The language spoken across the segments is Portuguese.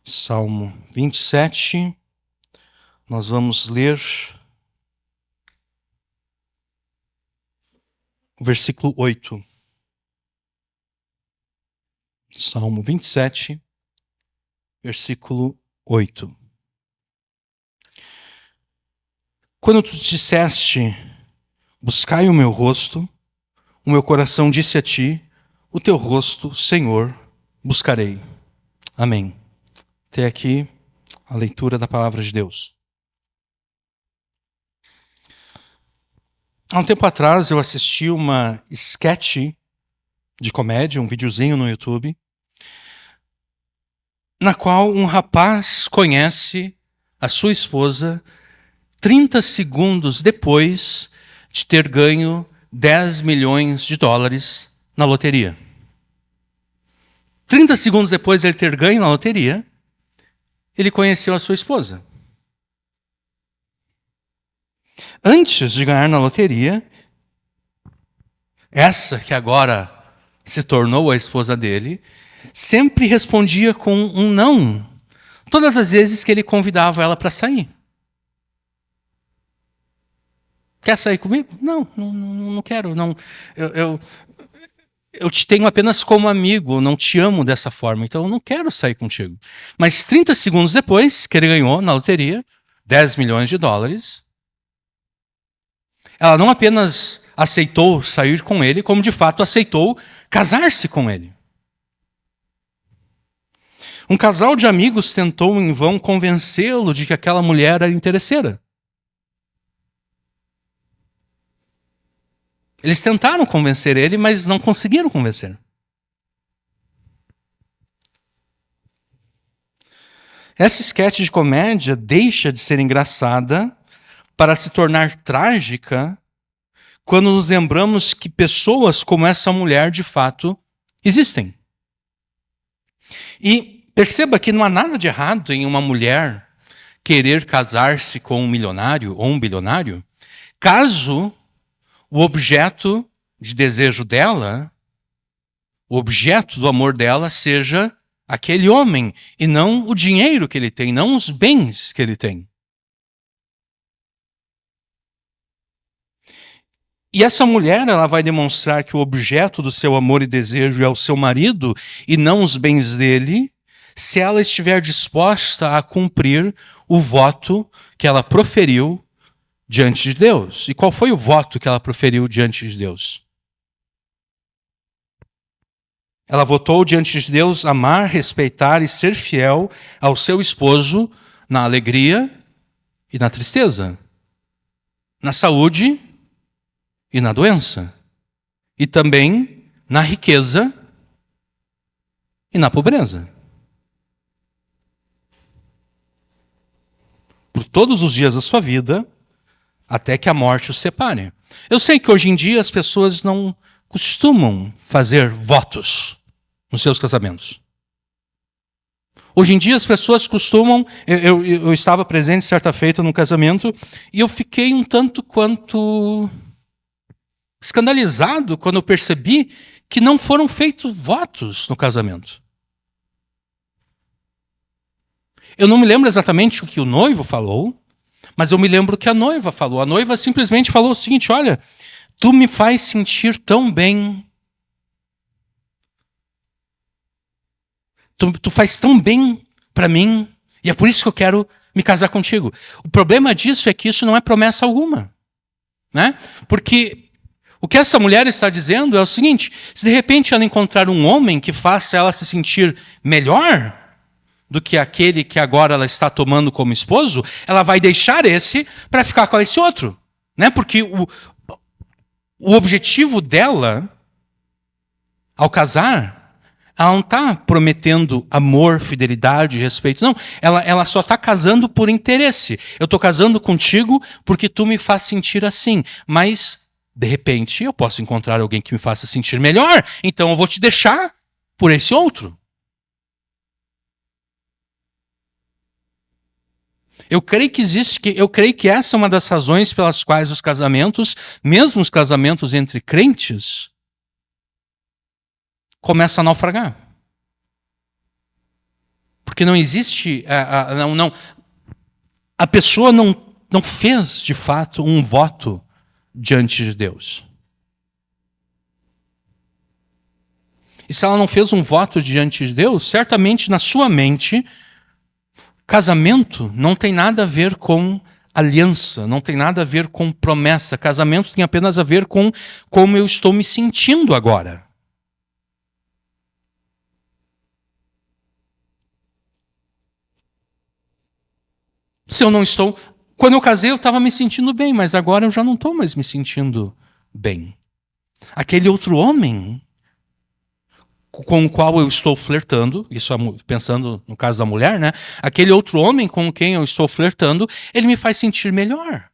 Salmo 27, nós vamos ler o versículo 8. Salmo 27, versículo 8. Quando tu disseste, buscai o meu rosto, o meu coração disse a ti, o teu rosto, Senhor, buscarei. Amém. Até aqui a leitura da palavra de Deus. Há um tempo atrás eu assisti uma sketch de comédia, um videozinho no YouTube, na qual um rapaz conhece a sua esposa 30 segundos depois de ter ganho 10 milhões de dólares na loteria. 30 segundos depois de ele ter ganho na loteria, ele conheceu a sua esposa. Antes de ganhar na loteria, essa que agora se tornou a esposa dele, sempre respondia com um não, todas as vezes que ele convidava ela para sair. Quer sair comigo? Não quero. Não. Eu te tenho apenas como amigo, não te amo dessa forma, então eu não quero sair contigo. Mas 30 segundos depois, que ele ganhou na loteria 10 milhões de dólares, ela não apenas aceitou sair com ele, como de fato aceitou casar-se com ele. Um casal de amigos tentou em vão convencê-lo de que aquela mulher era interesseira. Eles tentaram convencer ele, mas não conseguiram convencer. Essa sketch de comédia deixa de ser engraçada para se tornar trágica quando nos lembramos que pessoas como essa mulher de fato existem. E perceba que não há nada de errado em uma mulher querer casar-se com um milionário ou um bilionário, caso o objeto de desejo dela, o objeto do amor dela seja aquele homem e não o dinheiro que ele tem, não os bens que ele tem. E essa mulher, ela vai demonstrar que o objeto do seu amor e desejo é o seu marido e não os bens dele, se ela estiver disposta a cumprir o voto que ela proferiu diante de Deus. E qual foi o voto que ela proferiu diante de Deus? Ela votou diante de Deus amar, respeitar e ser fiel ao seu esposo na alegria e na tristeza, na saúde e na doença, e também na riqueza e na pobreza. Por todos os dias da sua vida, até que a morte os separe. Eu sei que hoje em dia as pessoas não costumam fazer votos nos seus casamentos. Hoje em dia as pessoas costumam... Eu estava presente certa feita num casamento e eu fiquei um tanto quanto escandalizado quando eu percebi que não foram feitos votos no casamento. Eu não me lembro exatamente o que o noivo falou, mas eu me lembro o que a noiva falou. A noiva simplesmente falou o seguinte: olha, tu me faz sentir tão bem. Tu faz tão bem para mim, e é por isso que eu quero me casar contigo. O problema disso é que isso não é promessa alguma, né? Porque o que essa mulher está dizendo é o seguinte: se de repente ela encontrar um homem que faça ela se sentir melhor do que aquele que agora ela está tomando como esposo, ela vai deixar esse para ficar com esse outro, né? Porque o objetivo dela, ao casar, ela não está prometendo amor, fidelidade, respeito. Não, ela só está casando por interesse. Eu estou casando contigo porque tu me faz sentir assim. Mas, de repente, eu posso encontrar alguém que me faça sentir melhor. Então eu vou te deixar por esse outro. Eu creio que essa é uma das razões pelas quais os casamentos, mesmo os casamentos entre crentes, começam a naufragar. Porque não existe, a pessoa não fez, de fato, um voto diante de Deus. E se ela não fez um voto diante de Deus, certamente na sua mente, casamento não tem nada a ver com aliança, não tem nada a ver com promessa. Casamento tem apenas a ver com como eu estou me sentindo agora. Se eu não estou... Quando eu casei, eu estava me sentindo bem, mas agora eu já não estou mais me sentindo bem. Aquele outro homem com o qual eu estou flertando, isso pensando no caso da mulher, né? Aquele outro homem com quem eu estou flertando, ele me faz sentir melhor.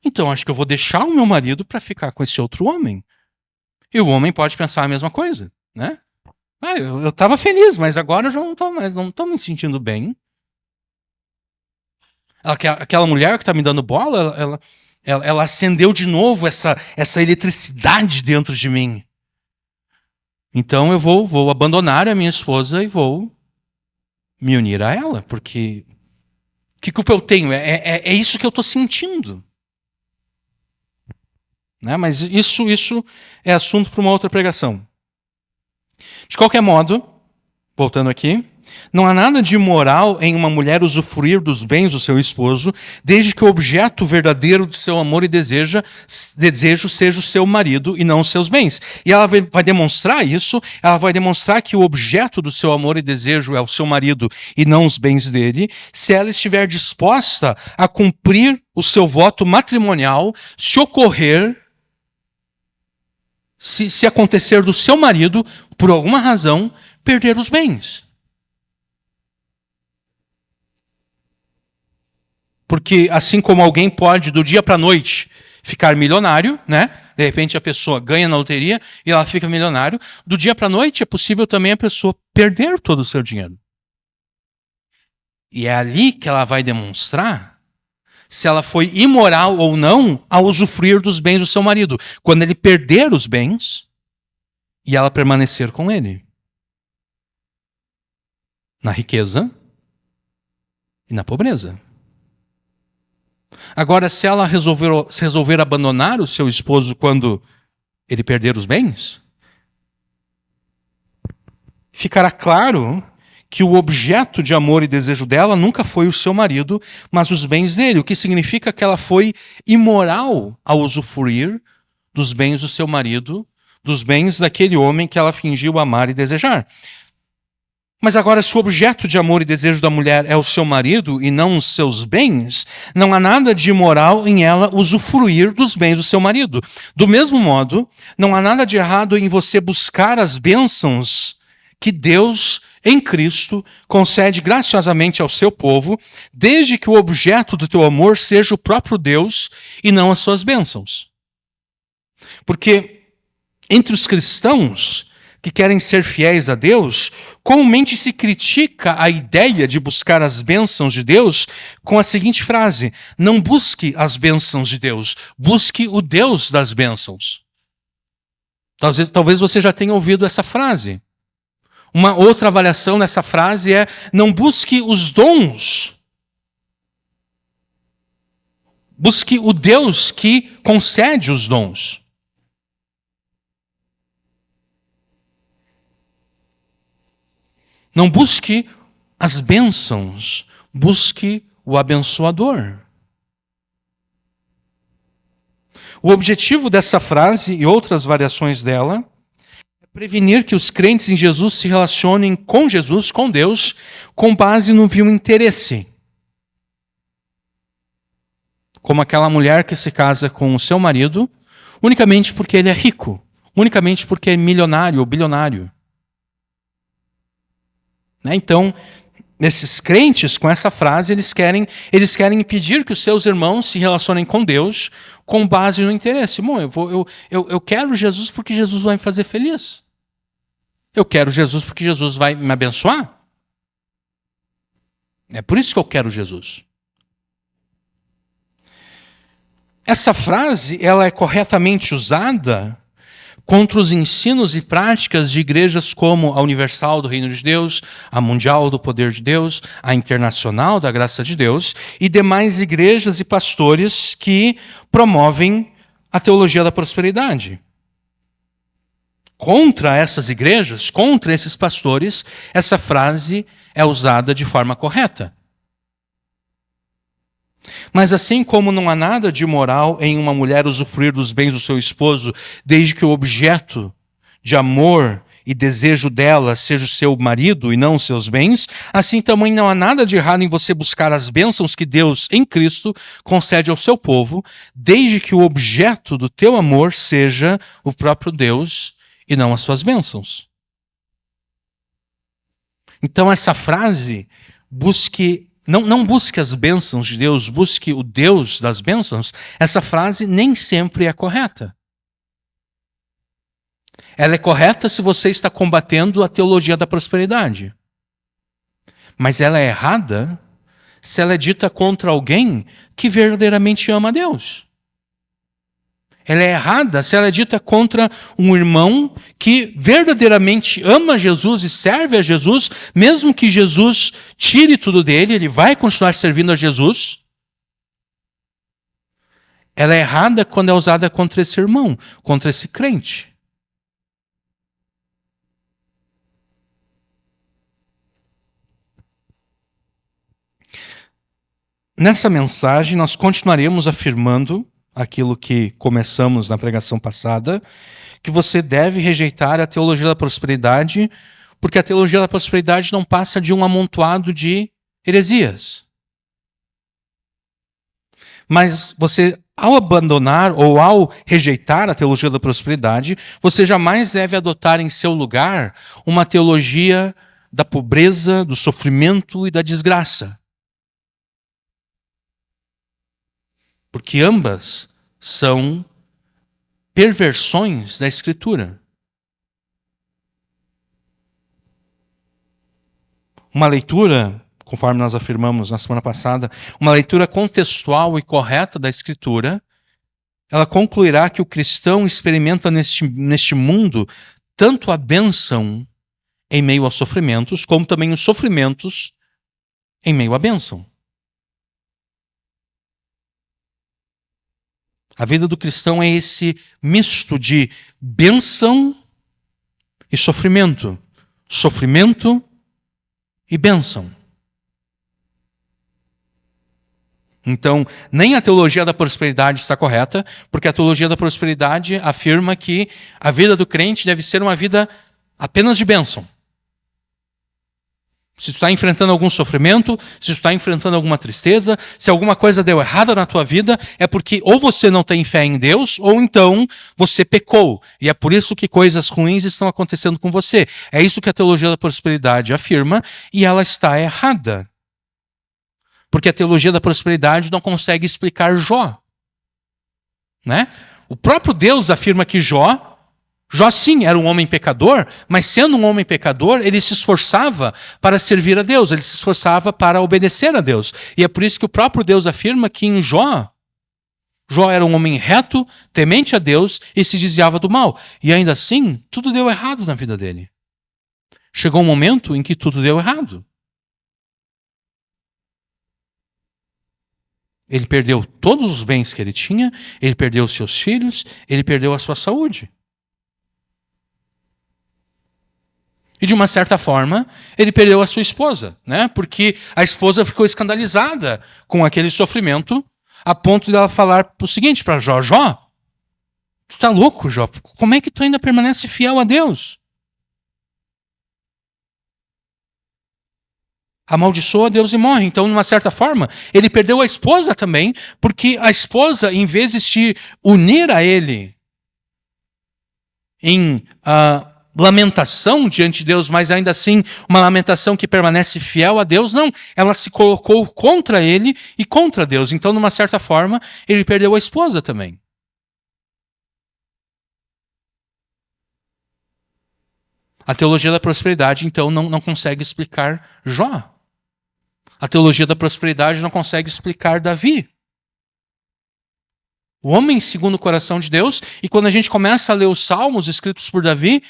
Então acho que eu vou deixar o meu marido para ficar com esse outro homem. E o homem pode pensar a mesma coisa, né? Eu estava feliz, mas agora eu já não estou mais, não estou me sentindo bem. Aquela mulher que está me dando bola, ela acendeu de novo essa eletricidade dentro de mim. Então eu vou abandonar a minha esposa e vou me unir a ela, porque que culpa eu tenho? É isso que eu estou sentindo. Né? Mas isso é assunto para uma outra pregação. De qualquer modo, voltando aqui, não há nada de imoral em uma mulher usufruir dos bens do seu esposo, desde que o objeto verdadeiro do seu amor e desejo seja o seu marido e não os seus bens. E ela vai demonstrar isso, ela vai demonstrar que o objeto do seu amor e desejo é o seu marido e não os bens dele, se ela estiver disposta a cumprir o seu voto matrimonial, se ocorrer, se acontecer do seu marido, por alguma razão, perder os bens. Porque assim como alguém pode, do dia para a noite, ficar milionário, né? De repente a pessoa ganha na loteria e ela fica milionário. Do dia para a noite é possível também a pessoa perder todo o seu dinheiro. E é ali que ela vai demonstrar se ela foi imoral ou não ao usufruir dos bens do seu marido. Quando ele perder os bens e ela permanecer com ele. Na riqueza e na pobreza. Agora, se ela resolver abandonar o seu esposo quando ele perder os bens, ficará claro que o objeto de amor e desejo dela nunca foi o seu marido, mas os bens dele, o que significa que ela foi imoral ao usufruir dos bens do seu marido, dos bens daquele homem que ela fingiu amar e desejar. Mas agora, se o objeto de amor e desejo da mulher é o seu marido e não os seus bens, não há nada de imoral em ela usufruir dos bens do seu marido. Do mesmo modo, não há nada de errado em você buscar as bênçãos que Deus, em Cristo, concede graciosamente ao seu povo, desde que o objeto do teu amor seja o próprio Deus e não as suas bênçãos. Porque entre os cristãos que querem ser fiéis a Deus, comumente se critica a ideia de buscar as bênçãos de Deus com a seguinte frase: não busque as bênçãos de Deus, busque o Deus das bênçãos. Talvez você já tenha ouvido essa frase. Uma outra avaliação nessa frase é: não busque os dons, busque o Deus que concede os dons. Não busque as bênçãos, busque o abençoador. O objetivo dessa frase e outras variações dela é prevenir que os crentes em Jesus se relacionem com Jesus, com Deus, com base no vil interesse. Como aquela mulher que se casa com o seu marido unicamente porque ele é rico, unicamente porque é milionário ou bilionário. Então, esses crentes, com essa frase, eles querem impedir que os seus irmãos se relacionem com Deus com base no interesse. Bom, eu quero Jesus porque Jesus vai me fazer feliz. Eu quero Jesus porque Jesus vai me abençoar. É por isso que eu quero Jesus. Essa frase, ela é corretamente usada contra os ensinos e práticas de igrejas como a Universal do Reino de Deus, a Mundial do Poder de Deus, a Internacional da Graça de Deus e demais igrejas e pastores que promovem a teologia da prosperidade. Contra essas igrejas, contra esses pastores, essa frase é usada de forma correta. Mas assim como não há nada de imoral em uma mulher usufruir dos bens do seu esposo, desde que o objeto de amor e desejo dela seja o seu marido e não os seus bens, assim também não há nada de errado em você buscar as bênçãos que Deus, em Cristo, concede ao seu povo, desde que o objeto do teu amor seja o próprio Deus e não as suas bênçãos. Então essa frase, não busque as bênçãos de Deus, busque o Deus das bênçãos, essa frase nem sempre é correta. Ela é correta se você está combatendo a teologia da prosperidade. Mas ela é errada se ela é dita contra alguém que verdadeiramente ama a Deus. Ela é errada se ela é dita contra um irmão que verdadeiramente ama Jesus e serve a Jesus, mesmo que Jesus tire tudo dele, ele vai continuar servindo a Jesus. Ela é errada quando é usada contra esse irmão, contra esse crente. Nessa mensagem, nós continuaremos afirmando aquilo que começamos na pregação passada, que você deve rejeitar a teologia da prosperidade, porque a teologia da prosperidade não passa de um amontoado de heresias. Mas você, ao abandonar ou ao rejeitar a teologia da prosperidade, você jamais deve adotar em seu lugar uma teologia da pobreza, do sofrimento e da desgraça. Porque ambas são perversões da Escritura. Uma leitura, conforme nós afirmamos na semana passada, uma leitura contextual e correta da Escritura, ela concluirá que o cristão experimenta neste mundo tanto a bênção em meio aos sofrimentos, como também os sofrimentos em meio à bênção. A vida do cristão é esse misto de bênção e sofrimento. Sofrimento e bênção. Então, nem a teologia da prosperidade está correta, porque a teologia da prosperidade afirma que a vida do crente deve ser uma vida apenas de bênção. Se tu está enfrentando algum sofrimento, se tu está enfrentando alguma tristeza, se alguma coisa deu errado na tua vida, é porque ou você não tem fé em Deus, ou então você pecou. E é por isso que coisas ruins estão acontecendo com você. É isso que a teologia da prosperidade afirma, e ela está errada. Porque a teologia da prosperidade não consegue explicar Jó. Né? O próprio Deus afirma que Jó sim, era um homem pecador, mas sendo um homem pecador, ele se esforçava para servir a Deus, ele se esforçava para obedecer a Deus. E é por isso que o próprio Deus afirma que em Jó era um homem reto, temente a Deus e se desviava do mal. E ainda assim, tudo deu errado na vida dele. Chegou um momento em que tudo deu errado. Ele perdeu todos os bens que ele tinha, ele perdeu os seus filhos, ele perdeu a sua saúde. E de uma certa forma, ele perdeu a sua esposa, né? Porque a esposa ficou escandalizada com aquele sofrimento, a ponto de ela falar o seguinte para Jó: Jó, tu tá louco, Jó? Como é que tu ainda permanece fiel a Deus? Amaldiçoa Deus e morre. Então, de uma certa forma, ele perdeu a esposa também, porque a esposa, em vez de se unir a ele em lamentação diante de Deus, mas ainda assim uma lamentação que permanece fiel a Deus, não, ela se colocou contra ele e contra Deus. Então, de uma certa forma, ele perdeu a esposa também. A teologia da prosperidade, então, não consegue explicar Jó. A teologia da prosperidade não consegue explicar Davi. O homem segundo o coração de Deus. E quando a gente começa a ler os salmos escritos por Davi,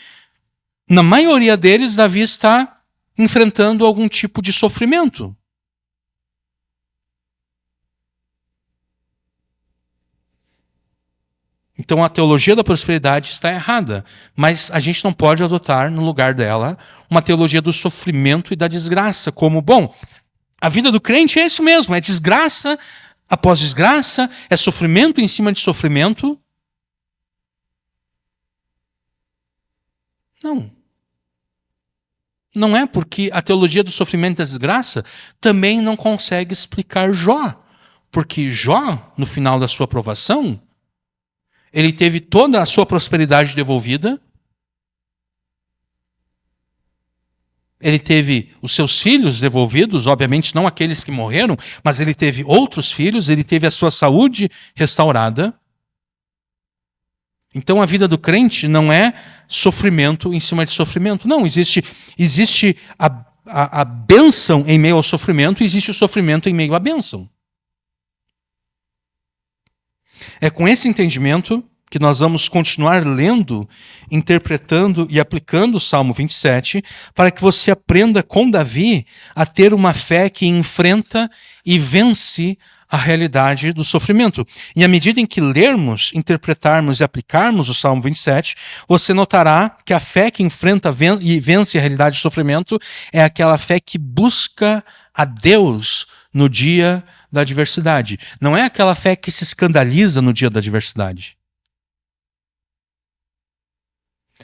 na maioria deles, Davi está enfrentando algum tipo de sofrimento. Então a teologia da prosperidade está errada, mas a gente não pode adotar no lugar dela uma teologia do sofrimento e da desgraça, como, bom, a vida do crente é isso mesmo, é desgraça após desgraça, é sofrimento em cima de sofrimento. Não. Não é, porque a teologia do sofrimento e da desgraça também não consegue explicar Jó. Porque Jó, no final da sua aprovação, ele teve toda a sua prosperidade devolvida, ele teve os seus filhos devolvidos, obviamente não aqueles que morreram, mas ele teve outros filhos, ele teve a sua saúde restaurada. Então a vida do crente não é sofrimento em cima de sofrimento. Não, existe a bênção em meio ao sofrimento e existe o sofrimento em meio à bênção. É com esse entendimento que nós vamos continuar lendo, interpretando e aplicando o Salmo 27, para que você aprenda com Davi a ter uma fé que enfrenta e vence a realidade do sofrimento. E à medida em que lermos, interpretarmos e aplicarmos o Salmo 27, você notará que a fé que enfrenta e vence a realidade do sofrimento é aquela fé que busca a Deus no dia da adversidade. Não é aquela fé que se escandaliza no dia da adversidade.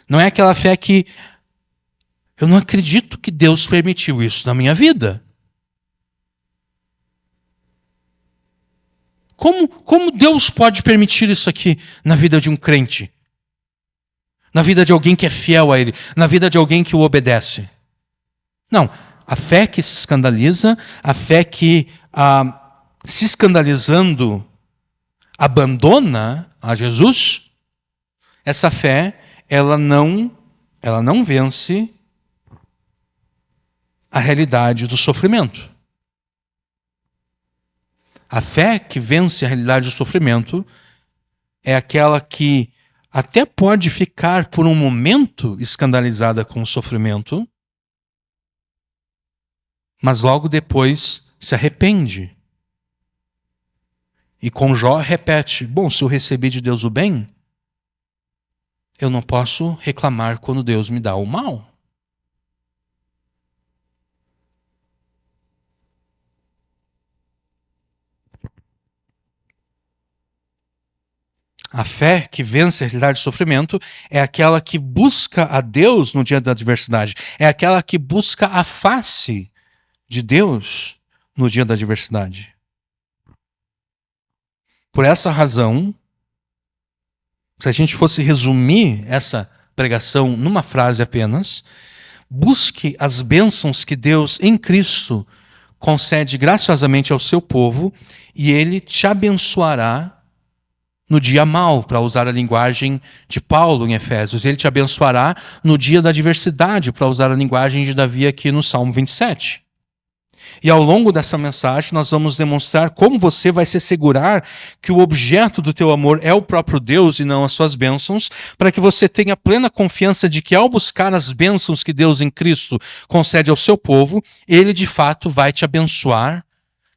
Não é aquela fé que eu não acredito que Deus permitiu isso na minha vida. Como Deus pode permitir isso aqui na vida de um crente? Na vida de alguém que é fiel a Ele? Na vida de alguém que o obedece? Não. A fé que se escandaliza, a fé que, se escandalizando, abandona a Jesus, essa fé, ela não vence a realidade do sofrimento. A fé que vence a realidade do sofrimento é aquela que até pode ficar por um momento escandalizada com o sofrimento, mas logo depois se arrepende. E com Jó repete, bom, se eu recebi de Deus o bem, eu não posso reclamar quando Deus me dá o mal. A fé que vence a realidade do sofrimento é aquela que busca a Deus no dia da adversidade. É aquela que busca a face de Deus no dia da adversidade. Por essa razão, se a gente fosse resumir essa pregação numa frase apenas, busque as bênçãos que Deus em Cristo concede graciosamente ao seu povo e Ele te abençoará no dia mau, para usar a linguagem de Paulo em Efésios. Ele te abençoará no dia da adversidade, para usar a linguagem de Davi aqui no Salmo 27. E ao longo dessa mensagem nós vamos demonstrar como você vai se assegurar que o objeto do teu amor é o próprio Deus e não as suas bênçãos, para que você tenha plena confiança de que ao buscar as bênçãos que Deus em Cristo concede ao seu povo, Ele de fato vai te abençoar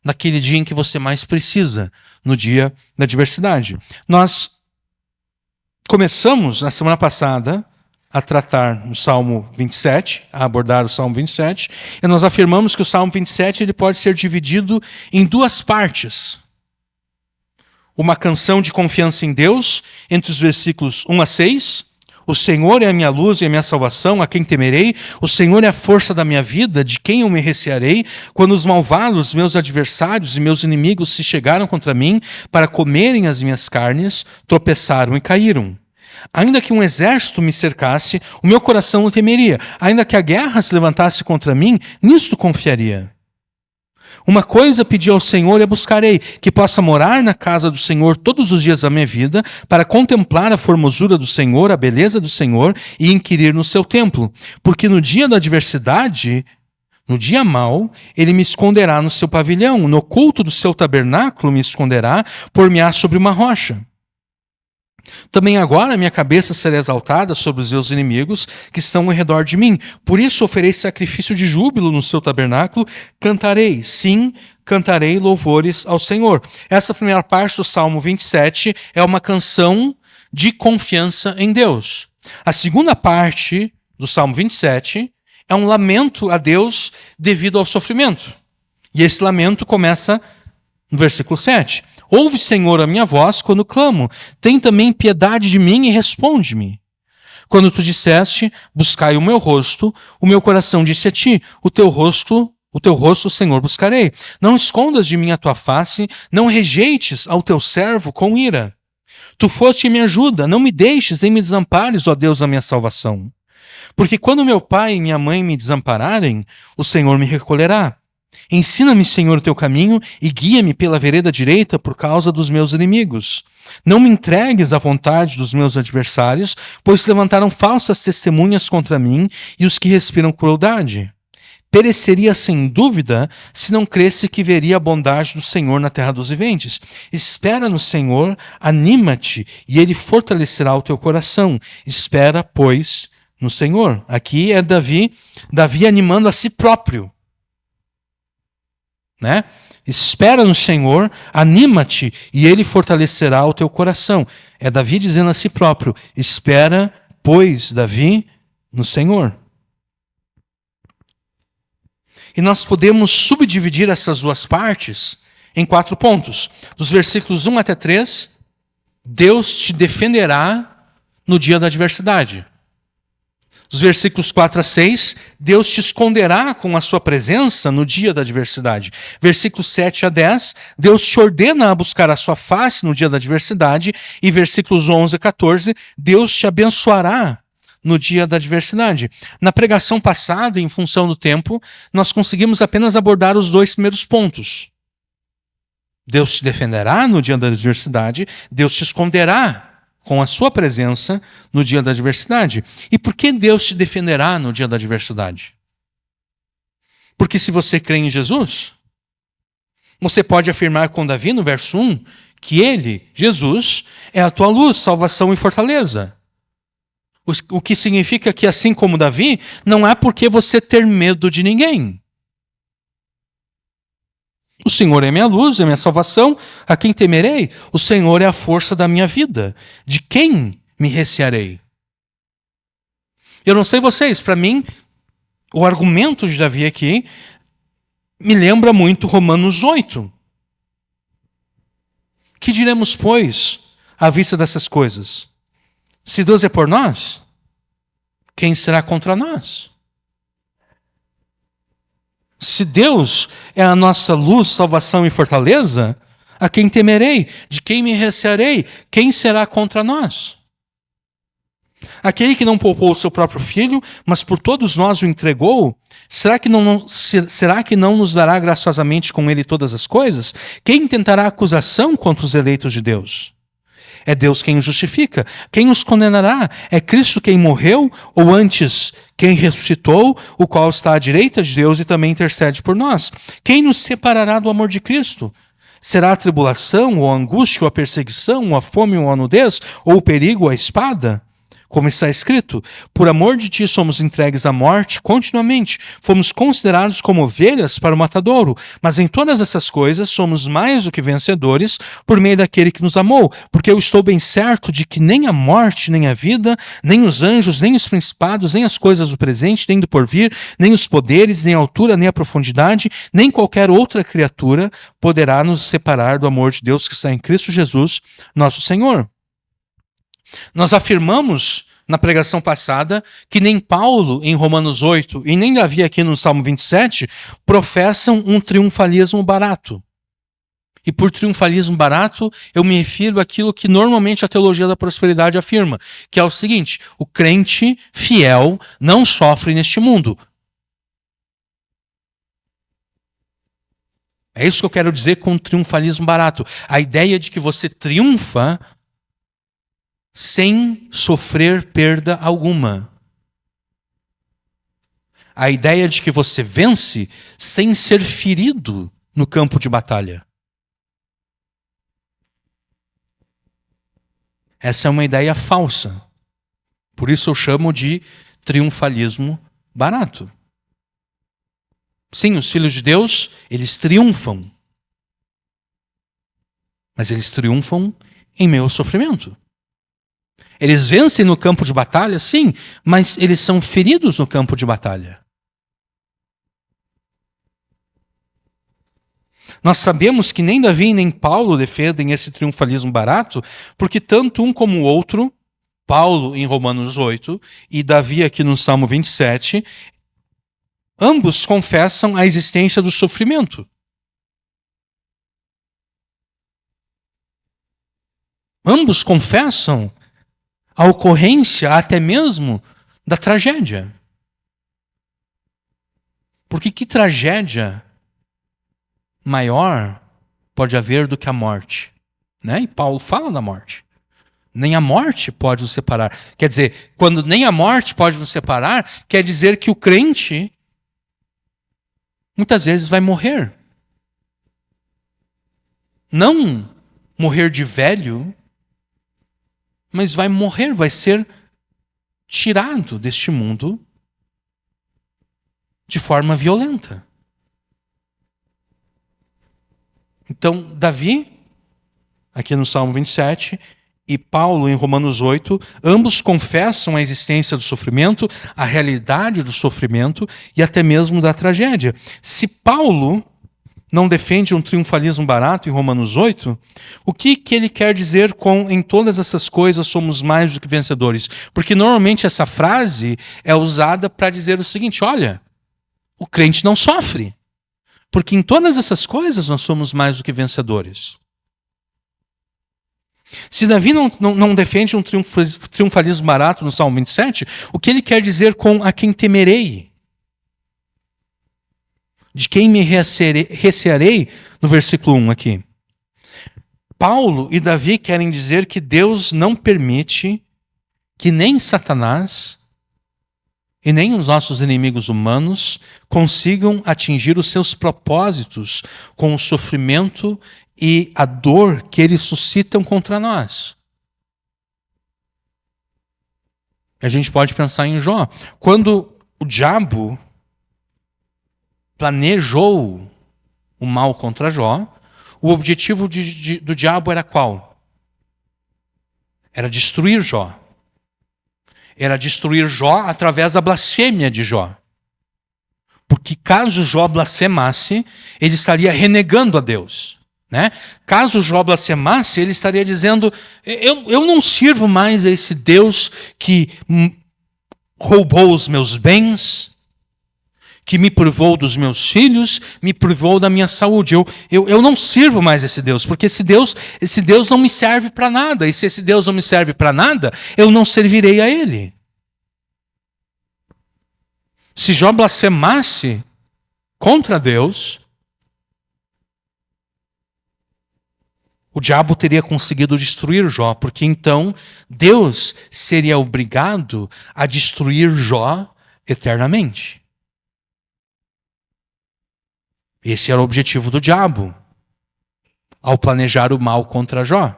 naquele dia em que você mais precisa, no dia da adversidade. Nós começamos na semana passada a tratar no Salmo 27, a abordar o Salmo 27, e nós afirmamos que o Salmo 27 ele pode ser dividido em duas partes. Uma canção de confiança em Deus, entre os versículos 1 a 6, o Senhor é a minha luz e a minha salvação, a quem temerei? O Senhor é a força da minha vida, de quem eu me recearei? Quando os malvados, meus adversários e meus inimigos se chegaram contra mim para comerem as minhas carnes, tropeçaram e caíram. Ainda que um exército me cercasse, o meu coração não temeria. Ainda que a guerra se levantasse contra mim, nisto confiaria. Uma coisa pedi ao Senhor e a buscarei, que possa morar na casa do Senhor todos os dias da minha vida, para contemplar a formosura do Senhor, a beleza do Senhor, e inquirir no seu templo. Porque no dia da adversidade, no dia mau, ele me esconderá no seu pavilhão, no oculto do seu tabernáculo me esconderá, por-me-á sobre uma rocha. Também agora minha cabeça será exaltada sobre os meus inimigos que estão ao redor de mim. Por isso oferei sacrifício de júbilo no seu tabernáculo. Cantarei, sim, cantarei louvores ao Senhor. Essa primeira parte do Salmo 27 é uma canção de confiança em Deus. A segunda parte do Salmo 27 é um lamento a Deus devido ao sofrimento. E esse lamento começa no versículo 7. Ouve, Senhor, a minha voz quando clamo. Tem também piedade de mim e responde-me. Quando tu disseste, buscai o meu coração disse a ti, o teu rosto, Senhor, buscarei. Não escondas de mim a tua face, não rejeites ao teu servo com ira. Tu foste minha ajuda, não me deixes nem me desampares, ó Deus da minha salvação. Porque quando meu pai e minha mãe me desampararem, o Senhor me recolherá. Ensina-me, Senhor, o teu caminho e guia-me pela vereda direita por causa dos meus inimigos. Não me entregues à vontade dos meus adversários, pois levantaram falsas testemunhas contra mim e os que respiram crueldade. Pereceria sem dúvida se não cresse que veria a bondade do Senhor na terra dos viventes. Espera no Senhor, anima-te e ele fortalecerá o teu coração. Espera, pois, no Senhor. Aqui é Davi animando a si próprio. Né? Espera no Senhor, anima-te e ele fortalecerá o teu coração. É Davi dizendo a si próprio: espera, pois, Davi, no Senhor. E nós podemos subdividir essas duas partes em 4 pontos. Dos versículos 1 até 3, Deus te defenderá no dia da adversidade. Dos versículos 4 a 6, Deus te esconderá com a sua presença no dia da adversidade. Versículos 7 a 10, Deus te ordena a buscar a sua face no dia da adversidade. E versículos 11 a 14, Deus te abençoará no dia da adversidade. Na pregação passada, em função do tempo, nós conseguimos apenas abordar os 2 primeiros pontos. Deus te defenderá no dia da adversidade, Deus te esconderá com a sua presença no dia da adversidade. E por que Deus te defenderá no dia da adversidade? Porque se você crê em Jesus, você pode afirmar com Davi no verso 1 que ele, Jesus, é a tua luz, salvação e fortaleza. O que significa que, assim como Davi, não há por que você ter medo de ninguém. O Senhor é minha luz, é minha salvação, a quem temerei? O Senhor é a força da minha vida. De quem me recearei? Eu não sei vocês, para mim, o argumento de Davi aqui me lembra muito Romanos 8. Que diremos, pois, à vista dessas coisas? Se Deus é por nós, quem será contra nós? Se Deus é a nossa luz, salvação e fortaleza, a quem temerei? De quem me recearei? Quem será contra nós? Aquele que não poupou o seu próprio filho, mas por todos nós o entregou, será que não nos dará graciosamente com ele todas as coisas? Quem tentará acusação contra os eleitos de Deus? É Deus quem os justifica. Quem os condenará? É Cristo quem morreu, ou antes, quem ressuscitou, o qual está à direita de Deus e também intercede por nós. Quem nos separará do amor de Cristo? Será a tribulação, ou a angústia, ou a perseguição, ou a fome, ou a nudez, ou o perigo, ou a espada? Como está escrito, por amor de ti somos entregues à morte continuamente, fomos considerados como ovelhas para o matadouro, mas em todas essas coisas somos mais do que vencedores por meio daquele que nos amou, porque eu estou bem certo de que nem a morte, nem a vida, nem os anjos, nem os principados, nem as coisas do presente, nem do porvir, nem os poderes, nem a altura, nem a profundidade, nem qualquer outra criatura poderá nos separar do amor de Deus que está em Cristo Jesus, nosso Senhor. Nós afirmamos na pregação passada que nem Paulo em Romanos 8 e nem Davi aqui no Salmo 27 professam um triunfalismo barato. E por triunfalismo barato eu me refiro àquilo que normalmente a teologia da prosperidade afirma, que é o seguinte: o crente fiel não sofre neste mundo. É isso que eu quero dizer com triunfalismo barato. A ideia de que você triunfa sem sofrer perda alguma. A ideia de que você vence sem ser ferido no campo de batalha. Essa é uma ideia falsa. Por isso eu chamo de triunfalismo barato. Sim, os filhos de Deus, eles triunfam. Mas eles triunfam em meio ao sofrimento. Eles vencem no campo de batalha, sim, mas eles são feridos no campo de batalha. Nós sabemos que nem Davi nem Paulo defendem esse triunfalismo barato, porque tanto um como o outro, Paulo em Romanos 8 e Davi aqui no Salmo 27, ambos confessam a existência do sofrimento. Ambos confessam a ocorrência até mesmo da tragédia. Porque que tragédia maior pode haver do que a morte? Né? E Paulo fala da morte. Nem a morte pode nos separar. Quer dizer, quando nem a morte pode nos separar, quer dizer que o crente muitas vezes vai morrer. Não morrer de velho, mas vai morrer, vai ser tirado deste mundo de forma violenta. Então, Davi, aqui no Salmo 27, e Paulo em Romanos 8, ambos confessam a existência do sofrimento, a realidade do sofrimento e até mesmo da tragédia. Se Paulo não defende um triunfalismo barato em Romanos 8, o que ele quer dizer com em todas essas coisas somos mais do que vencedores? Porque normalmente essa frase é usada para dizer o seguinte, olha, o crente não sofre, porque em todas essas coisas nós somos mais do que vencedores. Se Davi não defende um triunfalismo barato no Salmo 27, o que ele quer dizer com a quem temerei? De quem me recearei, no versículo 1 aqui. Paulo e Davi querem dizer que Deus não permite que nem Satanás e nem os nossos inimigos humanos consigam atingir os seus propósitos com o sofrimento e a dor que eles suscitam contra nós. A gente pode pensar em Jó. Quando o diabo planejou o mal contra Jó, o objetivo do diabo era qual? Era destruir Jó. Era destruir Jó através da blasfêmia de Jó. Porque caso Jó blasfemasse, ele estaria renegando a Deus. Né? Caso Jó blasfemasse, ele estaria dizendo, eu não sirvo mais a esse Deus que roubou os meus bens, que me privou dos meus filhos, me privou da minha saúde. Eu não sirvo mais esse Deus, porque esse Deus não me serve para nada. E se esse Deus não me serve para nada, eu não servirei a ele. Se Jó blasfemasse contra Deus, o diabo teria conseguido destruir Jó, porque então Deus seria obrigado a destruir Jó eternamente. Esse era o objetivo do diabo, ao planejar o mal contra Jó.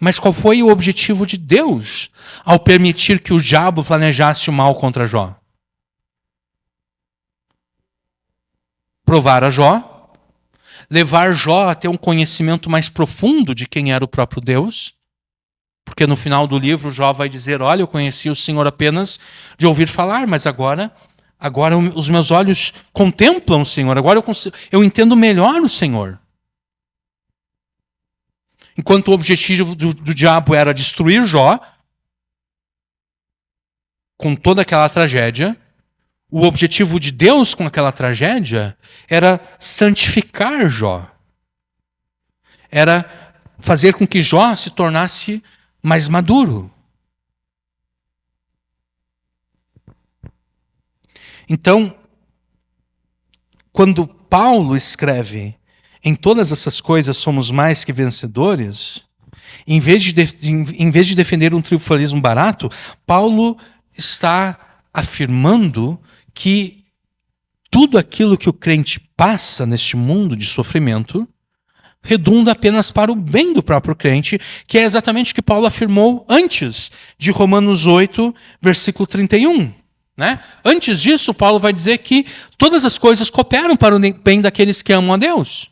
Mas qual foi o objetivo de Deus ao permitir que o diabo planejasse o mal contra Jó? Provar a Jó, levar Jó a ter um conhecimento mais profundo de quem era o próprio Deus, porque no final do livro Jó vai dizer, olha, eu conheci o Senhor apenas de ouvir falar, mas agora os meus olhos contemplam o Senhor, agora eu entendo melhor o Senhor. Enquanto o objetivo do diabo era destruir Jó, com toda aquela tragédia, o objetivo de Deus com aquela tragédia era santificar Jó. Era fazer com que Jó se tornasse mais maduro. Então, quando Paulo escreve em todas essas coisas somos mais que vencedores, em vez de defender um triunfalismo barato, Paulo está afirmando que tudo aquilo que o crente passa neste mundo de sofrimento redunda apenas para o bem do próprio crente, que é exatamente o que Paulo afirmou antes de Romanos 8, versículo 31. Né? Antes disso, Paulo vai dizer que todas as coisas cooperam para o bem daqueles que amam a Deus.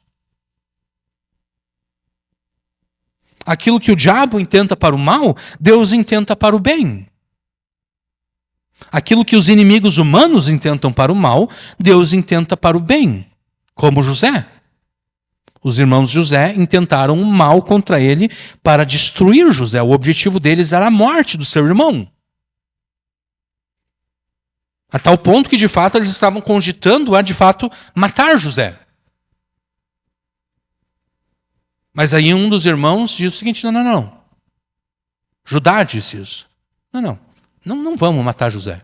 Aquilo que o diabo intenta para o mal, Deus intenta para o bem. Aquilo que os inimigos humanos intentam para o mal, Deus intenta para o bem, como José. Os irmãos de José intentaram o mal contra ele para destruir José. O objetivo deles era a morte do seu irmão. A tal ponto que, de fato, eles estavam cogitando a, de fato, matar José. Mas aí um dos irmãos diz o seguinte: não. Judá disse isso. Não vamos matar José.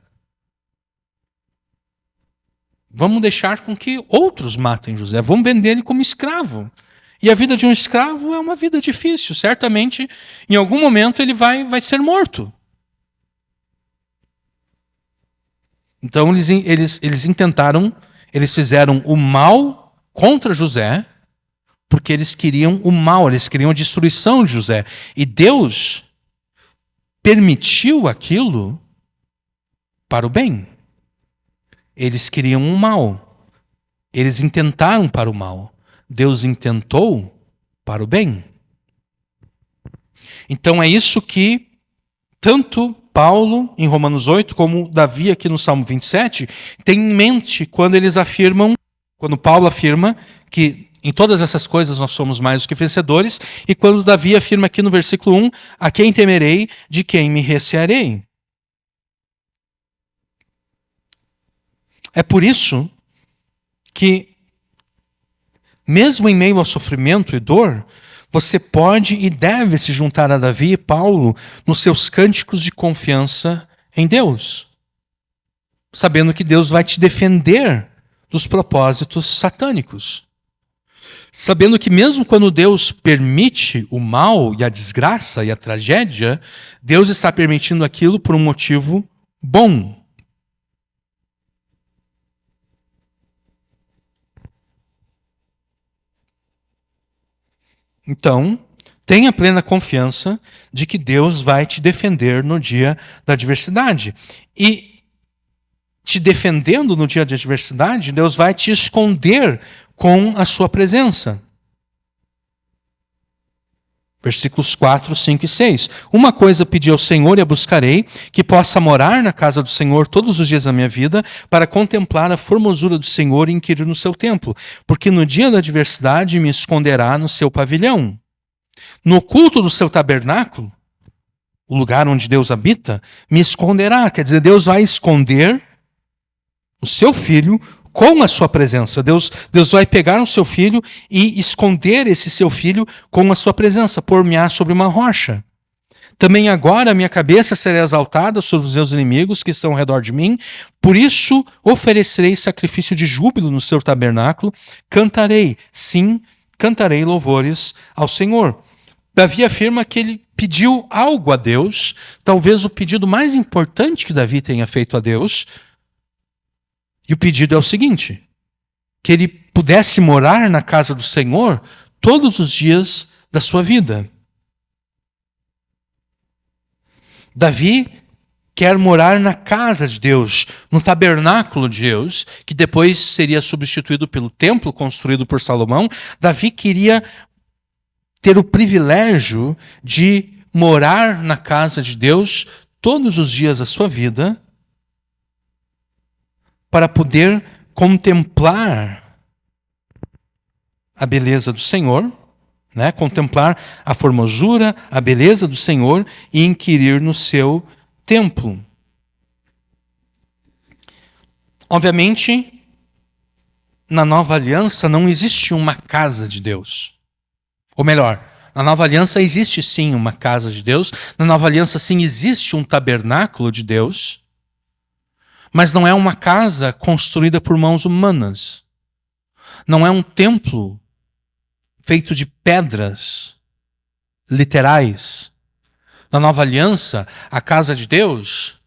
Vamos deixar com que outros matem José. Vamos vender ele como escravo. E a vida de um escravo é uma vida difícil. Certamente, em algum momento, ele vai ser morto. Então, eles fizeram o mal contra José, porque eles queriam o mal, eles queriam a destruição de José. E Deus permitiu aquilo para o bem. Eles queriam o mal. Eles intentaram para o mal. Deus intentou para o bem. Então é isso que tanto Paulo, em Romanos 8, como Davi aqui no Salmo 27, tem em mente quando Paulo afirma que em todas essas coisas nós somos mais do que vencedores, e quando Davi afirma aqui no versículo 1, a quem temerei, de quem me recearei. É por isso que, mesmo em meio ao sofrimento e dor, você pode e deve se juntar a Davi e Paulo nos seus cânticos de confiança em Deus, sabendo que Deus vai te defender dos propósitos satânicos. Sabendo que mesmo quando Deus permite o mal e a desgraça e a tragédia, Deus está permitindo aquilo por um motivo bom. Então, tenha plena confiança de que Deus vai te defender no dia da adversidade. E te defendendo no dia da adversidade, Deus vai te esconder com a sua presença. Versículos 4, 5 e 6. Uma coisa pedi ao Senhor e a buscarei, que possa morar na casa do Senhor todos os dias da minha vida, para contemplar a formosura do Senhor e inquirir no seu templo. Porque no dia da adversidade me esconderá no seu pavilhão. No oculto do seu tabernáculo, o lugar onde Deus habita, me esconderá. Quer dizer, Deus vai esconder o seu filho com a sua presença. Deus vai pegar o seu filho e esconder esse seu filho com a sua presença, pôr-me-á sobre uma rocha. Também agora a minha cabeça será exaltada sobre os meus inimigos que estão ao redor de mim, por isso oferecerei sacrifício de júbilo no seu tabernáculo, cantarei, sim, cantarei louvores ao Senhor. Davi afirma que ele pediu algo a Deus, talvez o pedido mais importante que Davi tenha feito a Deus. E o pedido é o seguinte: que ele pudesse morar na casa do Senhor todos os dias da sua vida. Davi quer morar na casa de Deus, no tabernáculo de Deus, que depois seria substituído pelo templo construído por Salomão. Davi queria ter o privilégio de morar na casa de Deus todos os dias da sua vida, para poder contemplar a beleza do Senhor, né? Contemplar a formosura, a beleza do Senhor e inquirir no seu templo. Obviamente, na nova aliança não existe uma casa de Deus. Ou melhor, na nova aliança existe sim uma casa de Deus, na nova aliança sim existe um tabernáculo de Deus, mas não é uma casa construída por mãos humanas. Não é um templo feito de pedras literais. Na nova aliança, a casa de Deus,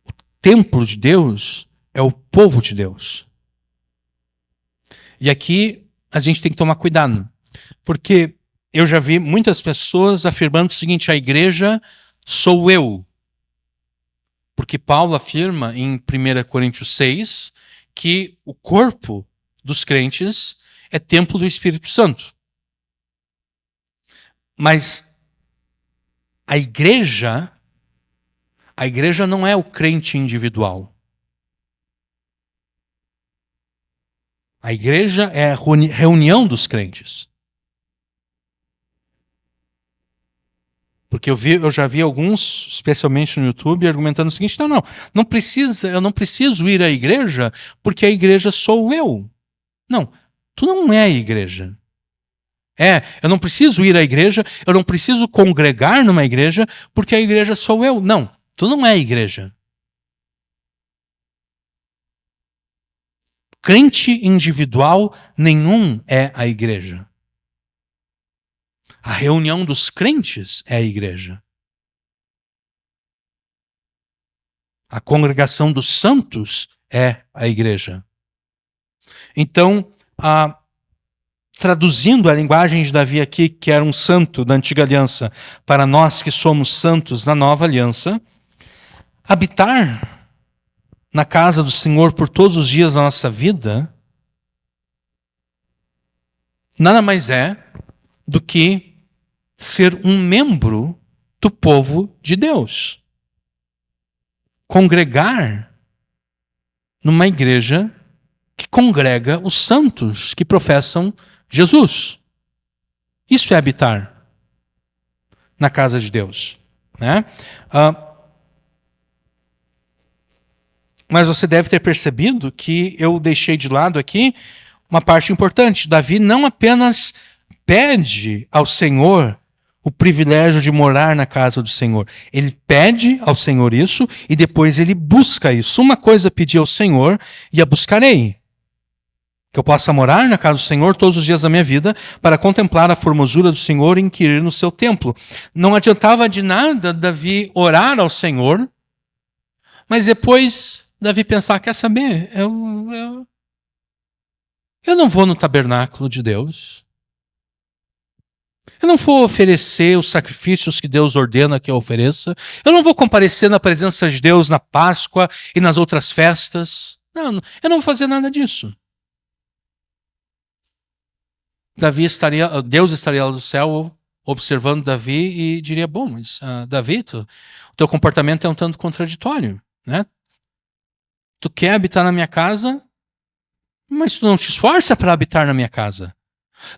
o templo de Deus, é o povo de Deus. E aqui a gente tem que tomar cuidado, Porque eu já vi muitas pessoas afirmando o seguinte: a igreja sou eu. Porque Paulo afirma em 1 Coríntios 6 que o corpo dos crentes é templo do Espírito Santo. Mas a igreja não é o crente individual. A igreja é a reunião dos crentes. Porque eu já vi alguns, especialmente no YouTube, argumentando o seguinte: não precisa, eu não preciso ir à igreja porque a igreja sou eu. Não, tu não é a igreja. Eu não preciso ir à igreja, eu não preciso congregar numa igreja porque a igreja sou eu. Não, tu não é a igreja. Crente individual nenhum é a igreja. A reunião dos crentes é a igreja. A congregação dos santos é a igreja. Então, traduzindo a linguagem de Davi aqui, que era um santo da antiga aliança, para nós que somos santos na nova aliança, habitar na casa do Senhor por todos os dias da nossa vida nada mais é do que ser um membro do povo de Deus. Congregar numa igreja que congrega os santos que professam Jesus. Isso é habitar na casa de Deus, né? Mas você deve ter percebido que eu deixei de lado aqui uma parte importante. Davi não apenas pede ao Senhor o privilégio de morar na casa do Senhor. Ele pede ao Senhor isso e depois ele busca isso. Uma coisa pedi ao Senhor e a buscarei: que eu possa morar na casa do Senhor todos os dias da minha vida para contemplar a formosura do Senhor e inquirir no seu templo. Não adiantava de nada Davi orar ao Senhor, mas depois Davi pensar: quer saber? Eu não vou no tabernáculo de Deus. Eu não vou oferecer os sacrifícios que Deus ordena que eu ofereça. Eu não vou comparecer na presença de Deus na Páscoa e nas outras festas. Não, eu não vou fazer nada disso. Deus estaria lá do céu observando Davi e diria: bom, mas Davi, o teu comportamento é um tanto contraditório, né? Tu quer habitar na minha casa, mas tu não te esforça para habitar na minha casa.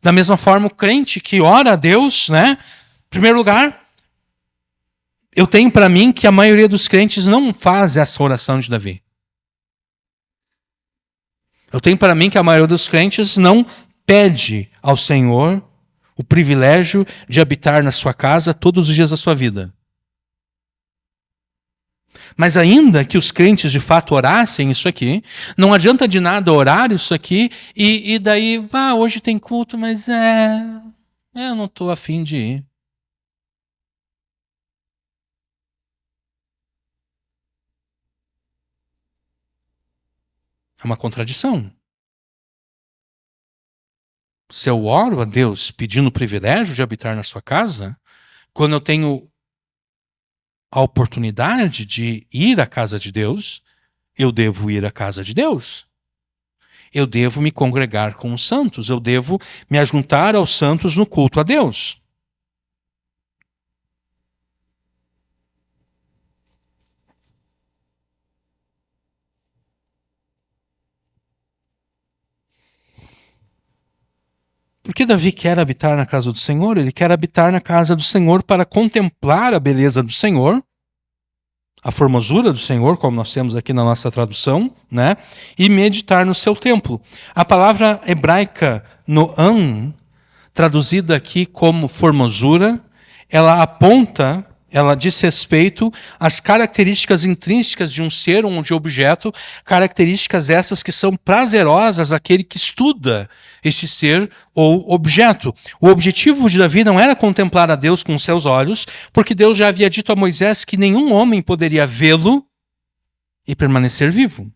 Da mesma forma, o crente que ora a Deus, né? Em primeiro lugar, eu tenho para mim que a maioria dos crentes não faz essa oração de Davi. Eu tenho para mim que a maioria dos crentes não pede ao Senhor o privilégio de habitar na sua casa todos os dias da sua vida. Mas ainda que os crentes de fato orassem isso aqui, não adianta de nada orar isso aqui e daí, hoje tem culto, mas eu não estou afim de ir. É uma contradição. Se eu oro a Deus pedindo o privilégio de habitar na sua casa, quando eu tenho a oportunidade de ir à casa de Deus, eu devo ir à casa de Deus. Eu devo me congregar com os santos, eu devo me ajuntar aos santos no culto a Deus. Por que Davi quer habitar na casa do Senhor? Ele quer habitar na casa do Senhor para contemplar a beleza do Senhor, a formosura do Senhor, como nós temos aqui na nossa tradução, né? E meditar no seu templo. A palavra hebraica noam, traduzida aqui como formosura, ela diz respeito às características intrínsecas de um ser ou de objeto, características essas que são prazerosas àquele que estuda este ser ou objeto. O objetivo de Davi não era contemplar a Deus com os seus olhos, porque Deus já havia dito a Moisés que nenhum homem poderia vê-lo e permanecer vivo.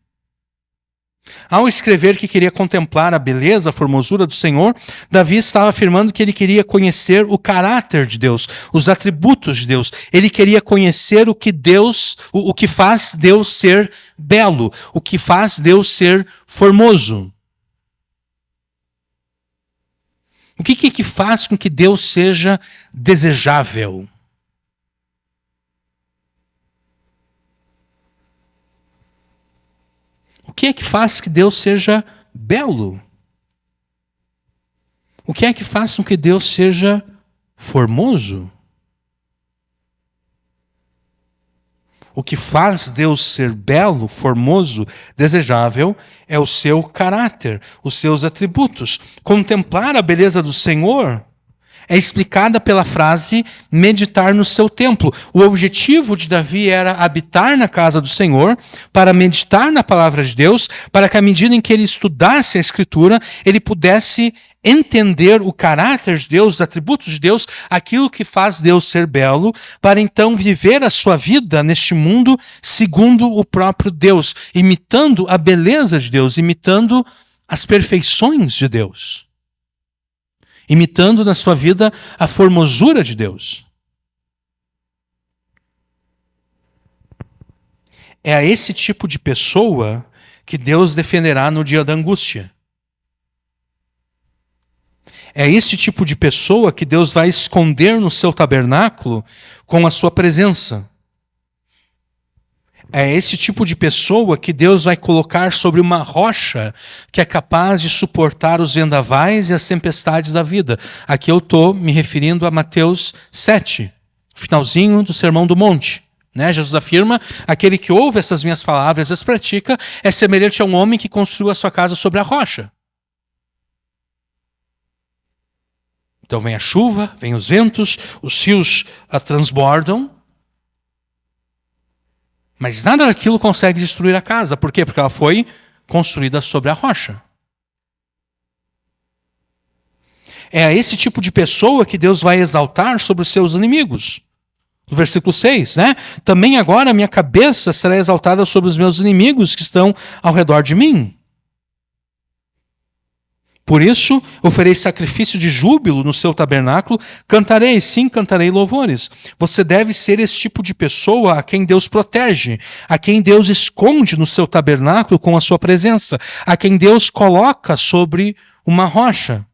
Ao escrever que queria contemplar a beleza, a formosura do Senhor, Davi estava afirmando que ele queria conhecer o caráter de Deus, os atributos de Deus. Ele queria conhecer o que Deus, o que faz Deus ser belo, o que faz Deus ser formoso. O que faz com que Deus seja desejável? O que é que faz que Deus seja belo? O que é que faz com que Deus seja formoso? O que faz Deus ser belo, formoso, desejável é o seu caráter, os seus atributos. Contemplar a beleza do Senhor é explicada pela frase meditar no seu templo. O objetivo de Davi era habitar na casa do Senhor, para meditar na palavra de Deus, para que à medida em que ele estudasse a Escritura, ele pudesse entender o caráter de Deus, os atributos de Deus, aquilo que faz Deus ser belo, para então viver a sua vida neste mundo segundo o próprio Deus, imitando a beleza de Deus, imitando as perfeições de Deus. Imitando na sua vida a formosura de Deus. É a esse tipo de pessoa que Deus defenderá no dia da angústia. É esse tipo de pessoa que Deus vai esconder no seu tabernáculo com a sua presença. É esse tipo de pessoa que Deus vai colocar sobre uma rocha que é capaz de suportar os vendavais e as tempestades da vida. Aqui eu estou me referindo a Mateus 7, finalzinho do Sermão do Monte. Jesus afirma, aquele que ouve essas minhas palavras e as pratica é semelhante a um homem que construiu a sua casa sobre a rocha. Então vem a chuva, vem os ventos, os rios a transbordam, mas nada daquilo consegue destruir a casa. Por quê? Porque ela foi construída sobre a rocha. É a esse tipo de pessoa que Deus vai exaltar sobre os seus inimigos. No versículo 6, Também agora a minha cabeça será exaltada sobre os meus inimigos que estão ao redor de mim. Por isso, eu farei sacrifício de júbilo no seu tabernáculo, cantarei, sim, cantarei louvores. Você deve ser esse tipo de pessoa a quem Deus protege, a quem Deus esconde no seu tabernáculo com a sua presença, a quem Deus coloca sobre uma rocha.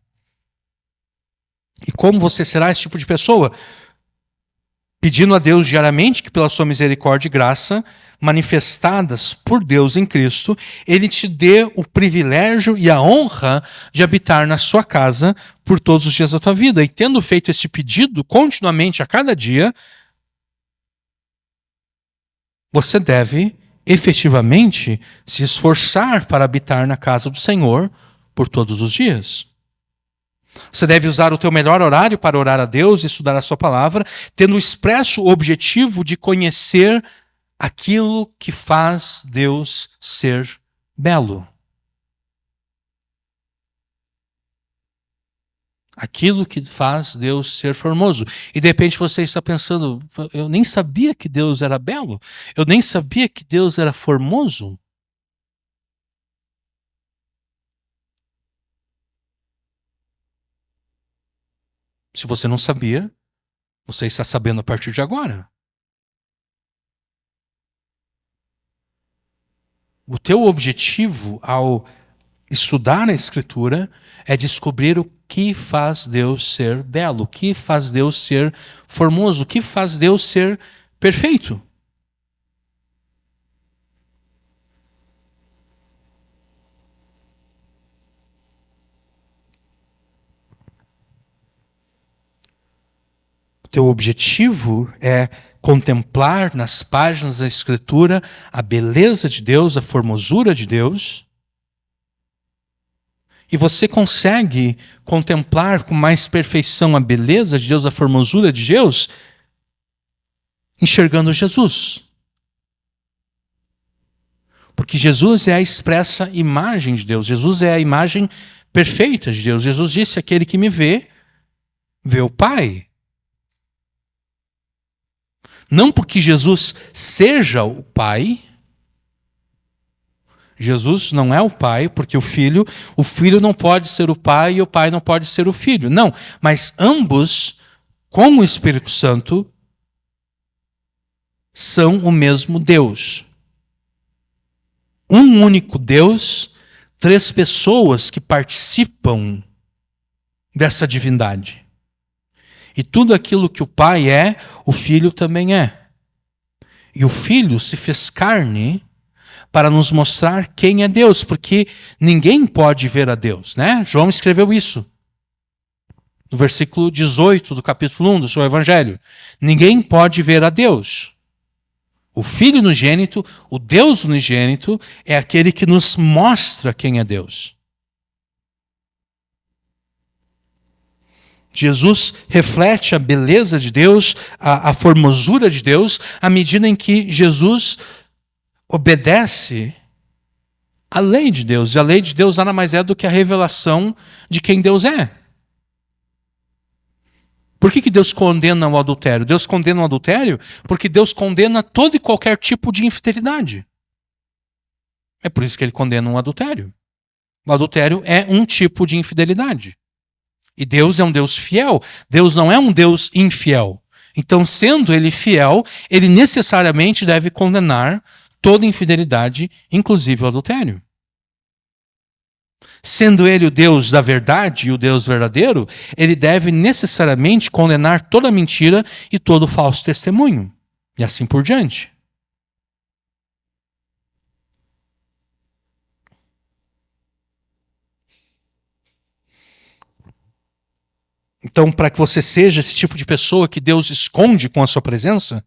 E como você será esse tipo de pessoa? Pedindo a Deus diariamente que pela sua misericórdia e graça, manifestadas por Deus em Cristo, Ele te dê o privilégio e a honra de habitar na sua casa por todos os dias da tua vida. E tendo feito esse pedido continuamente a cada dia, você deve efetivamente se esforçar para habitar na casa do Senhor por todos os dias. Você deve usar o teu melhor horário para orar a Deus e estudar a sua palavra, tendo o expresso objetivo de conhecer aquilo que faz Deus ser belo. Aquilo que faz Deus ser formoso. E de repente você está pensando, eu nem sabia que Deus era belo, eu nem sabia que Deus era formoso. Se você não sabia, você está sabendo a partir de agora. O teu objetivo ao estudar a Escritura é descobrir o que faz Deus ser belo, o que faz Deus ser formoso, o que faz Deus ser perfeito. O teu objetivo é contemplar nas páginas da Escritura a beleza de Deus, a formosura de Deus. E você consegue contemplar com mais perfeição a beleza de Deus, a formosura de Deus, enxergando Jesus. Porque Jesus é a expressa imagem de Deus. Jesus é a imagem perfeita de Deus. Jesus disse, aquele que me vê, vê o Pai. Não porque Jesus seja o Pai, Jesus não é o Pai, porque o Filho não pode ser o Pai e o Pai não pode ser o Filho. Não, mas ambos, com o Espírito Santo, são o mesmo Deus. Um único Deus, três pessoas que participam dessa divindade. E tudo aquilo que o Pai é, o Filho também é. E o Filho se fez carne para nos mostrar quem é Deus, porque ninguém pode ver a Deus, né? João escreveu isso no versículo 18 do capítulo 1 do seu Evangelho. Ninguém pode ver a Deus. O Filho unigênito, o Deus unigênito, é aquele que nos mostra quem é Deus. Jesus reflete a beleza de Deus, a formosura de Deus, à medida em que Jesus obedece à lei de Deus. E a lei de Deus nada mais é do que a revelação de quem Deus é. Por que Deus condena o adultério? Deus condena o adultério porque Deus condena todo e qualquer tipo de infidelidade. É por isso que ele condena um adultério. O adultério é um tipo de infidelidade. E Deus é um Deus fiel. Deus não é um Deus infiel. Então, sendo ele fiel, ele necessariamente deve condenar toda infidelidade, inclusive o adultério. Sendo ele o Deus da verdade e o Deus verdadeiro, ele deve necessariamente condenar toda mentira e todo falso testemunho. E assim por diante. Então, para que você seja esse tipo de pessoa que Deus esconde com a sua presença,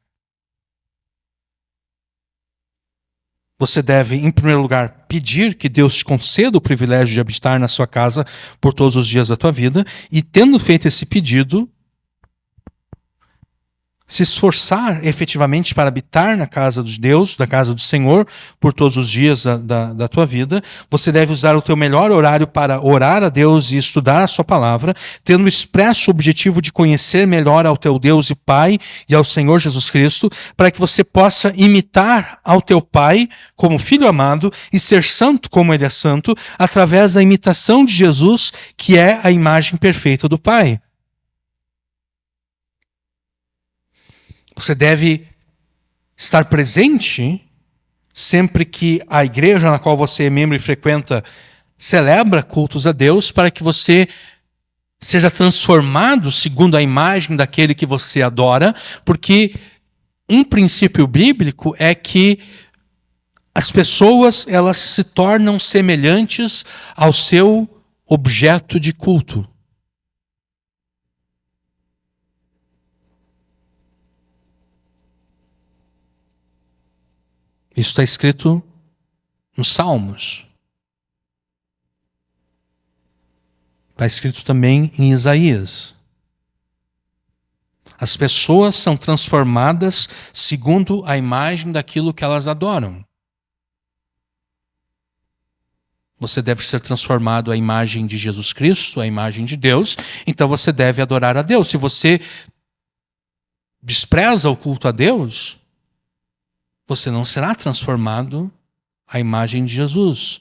você deve, em primeiro lugar, pedir que Deus te conceda o privilégio de habitar na sua casa por todos os dias da tua vida, e tendo feito esse pedido, se esforçar efetivamente para habitar na casa de Deus, da casa do Senhor, por todos os dias da tua vida. Você deve usar o teu melhor horário para orar a Deus e estudar a sua palavra, tendo o expresso objetivo de conhecer melhor ao teu Deus e Pai e ao Senhor Jesus Cristo, para que você possa imitar ao teu Pai como filho amado e ser santo como Ele é santo, através da imitação de Jesus, que é a imagem perfeita do Pai. Você deve estar presente sempre que a igreja na qual você é membro e frequenta celebra cultos a Deus, para que você seja transformado segundo a imagem daquele que você adora, porque um princípio bíblico é que as pessoas, elas se tornam semelhantes ao seu objeto de culto. Isso está escrito nos Salmos. Está escrito também em Isaías. As pessoas são transformadas segundo a imagem daquilo que elas adoram. Você deve ser transformado à imagem de Jesus Cristo, à imagem de Deus, então você deve adorar a Deus. Se você despreza o culto a Deus, você não será transformado à imagem de Jesus.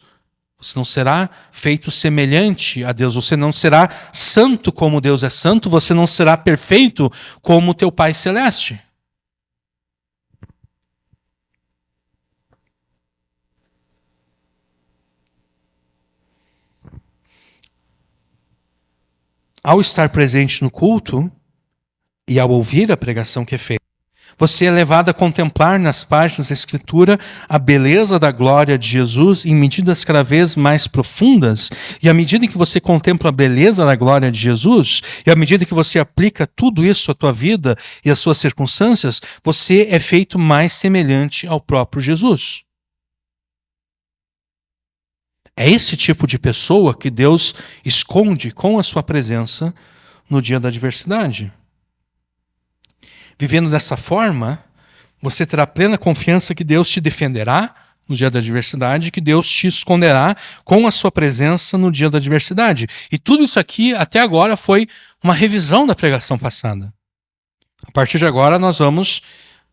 Você não será feito semelhante a Deus. Você não será santo como Deus é santo. Você não será perfeito como o teu Pai Celeste. Ao estar presente no culto e ao ouvir a pregação que é feita, você é levado a contemplar nas páginas da Escritura a beleza da glória de Jesus em medidas cada vez mais profundas. E à medida que você contempla a beleza da glória de Jesus, e à medida que você aplica tudo isso à tua vida e às suas circunstâncias, você é feito mais semelhante ao próprio Jesus. É esse tipo de pessoa que Deus esconde com a sua presença no dia da adversidade. Vivendo dessa forma, você terá plena confiança que Deus te defenderá no dia da adversidade, que Deus te esconderá com a sua presença no dia da adversidade. E tudo isso aqui, até agora, foi uma revisão da pregação passada. A partir de agora, nós vamos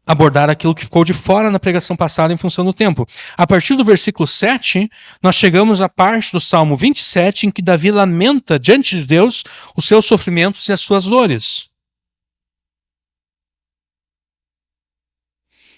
abordar aquilo que ficou de fora na pregação passada em função do tempo. A partir do versículo 7, nós chegamos à parte do Salmo 27, em que Davi lamenta diante de Deus os seus sofrimentos e as suas dores.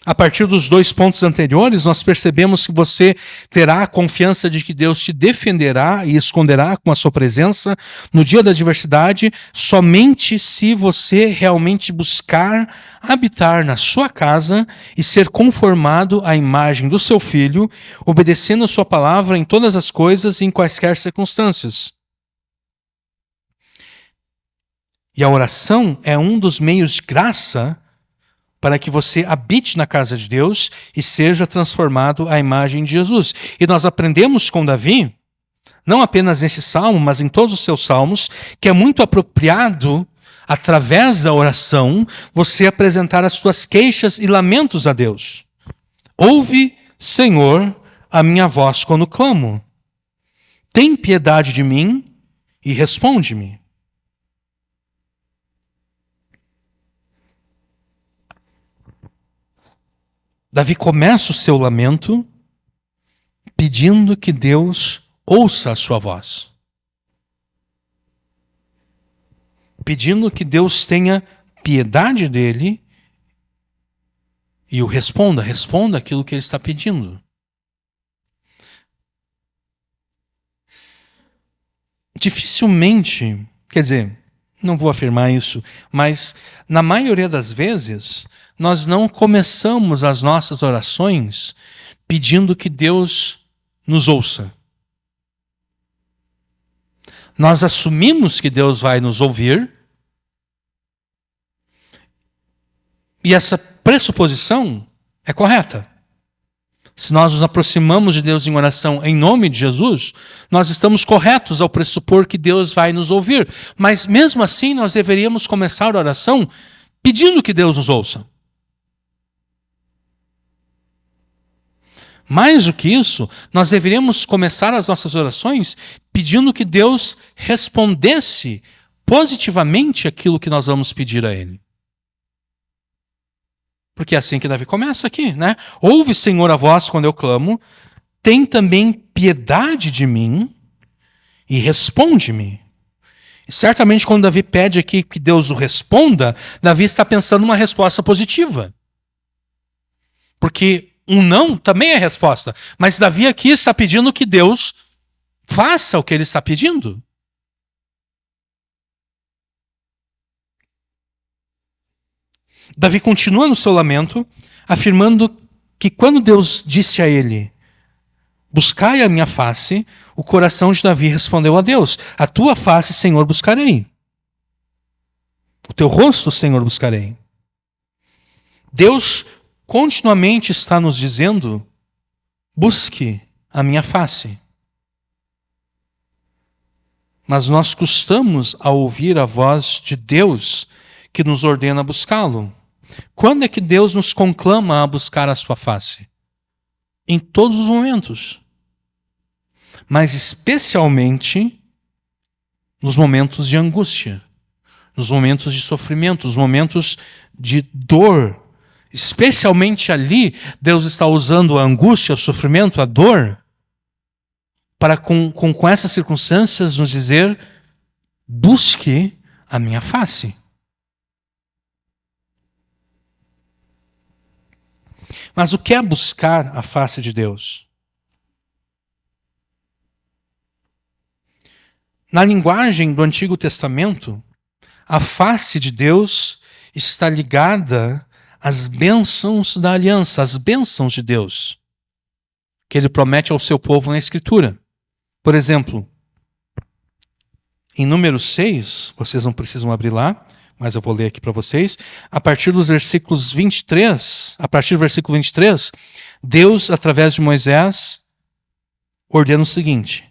A partir dos 2 pontos anteriores, nós percebemos que você terá a confiança de que Deus te defenderá e esconderá com a sua presença no dia da adversidade, somente se você realmente buscar habitar na sua casa e ser conformado à imagem do seu Filho, obedecendo a sua palavra em todas as coisas e em quaisquer circunstâncias. E a oração é um dos meios de graça para que você habite na casa de Deus e seja transformado à imagem de Jesus. E nós aprendemos com Davi, não apenas nesse salmo, mas em todos os seus salmos, que é muito apropriado, através da oração, você apresentar as suas queixas e lamentos a Deus. Ouve, Senhor, a minha voz quando clamo. Tem piedade de mim e responde-me. Davi começa o seu lamento pedindo que Deus ouça a sua voz. Pedindo que Deus tenha piedade dele e o responda aquilo que ele está pedindo. Dificilmente, quer dizer, não vou afirmar isso, mas na maioria das vezes, nós não começamos as nossas orações pedindo que Deus nos ouça. Nós assumimos que Deus vai nos ouvir, e essa pressuposição é correta. Se nós nos aproximamos de Deus em oração em nome de Jesus, nós estamos corretos ao pressupor que Deus vai nos ouvir. Mas mesmo assim, nós deveríamos começar a oração pedindo que Deus nos ouça. Mais do que isso, nós deveríamos começar as nossas orações pedindo que Deus respondesse positivamente aquilo que nós vamos pedir a Ele. Porque é assim que Davi começa aqui, né? Ouve, Senhor, a voz quando eu clamo, tem também piedade de mim e responde-me. E certamente quando Davi pede aqui que Deus o responda, Davi está pensando numa resposta positiva. Porque um não também é resposta. Mas Davi aqui está pedindo que Deus faça o que ele está pedindo. Davi continua no seu lamento, afirmando que quando Deus disse a ele, buscai a minha face, o coração de Davi respondeu a Deus, a tua face, Senhor, buscarei. O teu rosto, Senhor, buscarei. Deus continuamente está nos dizendo, busque a minha face. Mas nós custamos a ouvir a voz de Deus que nos ordena buscá-lo. Quando é que Deus nos conclama a buscar a sua face? Em todos os momentos. Mas especialmente nos momentos de angústia, nos momentos de sofrimento, nos momentos de dor. Especialmente ali, Deus está usando a angústia, o sofrimento, a dor, para com essas circunstâncias nos dizer, busque a minha face. Mas o que é buscar a face de Deus? Na linguagem do Antigo Testamento, a face de Deus está ligada às bênçãos da aliança, às bênçãos de Deus, que Ele promete ao seu povo na Escritura. Por exemplo, em Números 6, vocês não precisam abrir lá, mas eu vou ler aqui para vocês, a partir dos versículos 23, a partir do versículo 23, Deus, através de Moisés, ordena o seguinte,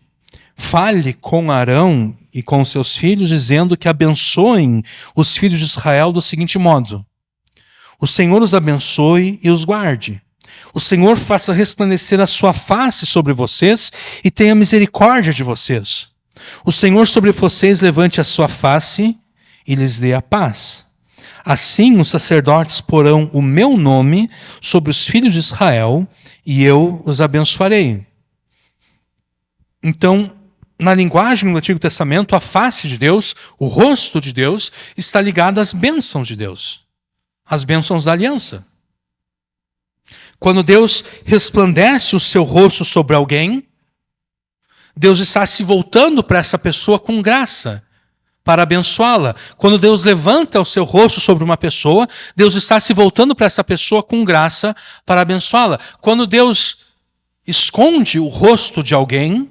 fale com Arão e com seus filhos, dizendo que abençoem os filhos de Israel do seguinte modo, o Senhor os abençoe e os guarde. O Senhor faça resplandecer a sua face sobre vocês e tenha misericórdia de vocês. O Senhor sobre vocês levante a sua face e lhes dê a paz. Assim os sacerdotes porão o meu nome sobre os filhos de Israel e eu os abençoarei. Então, na linguagem do Antigo Testamento, a face de Deus, o rosto de Deus, está ligado às bênçãos de Deus, às bênçãos da aliança. Quando Deus resplandece o seu rosto sobre alguém, Deus está se voltando para essa pessoa com graça, para abençoá-la. Quando Deus levanta o seu rosto sobre uma pessoa, Deus está se voltando para essa pessoa com graça, para abençoá-la. Quando Deus esconde o rosto de alguém,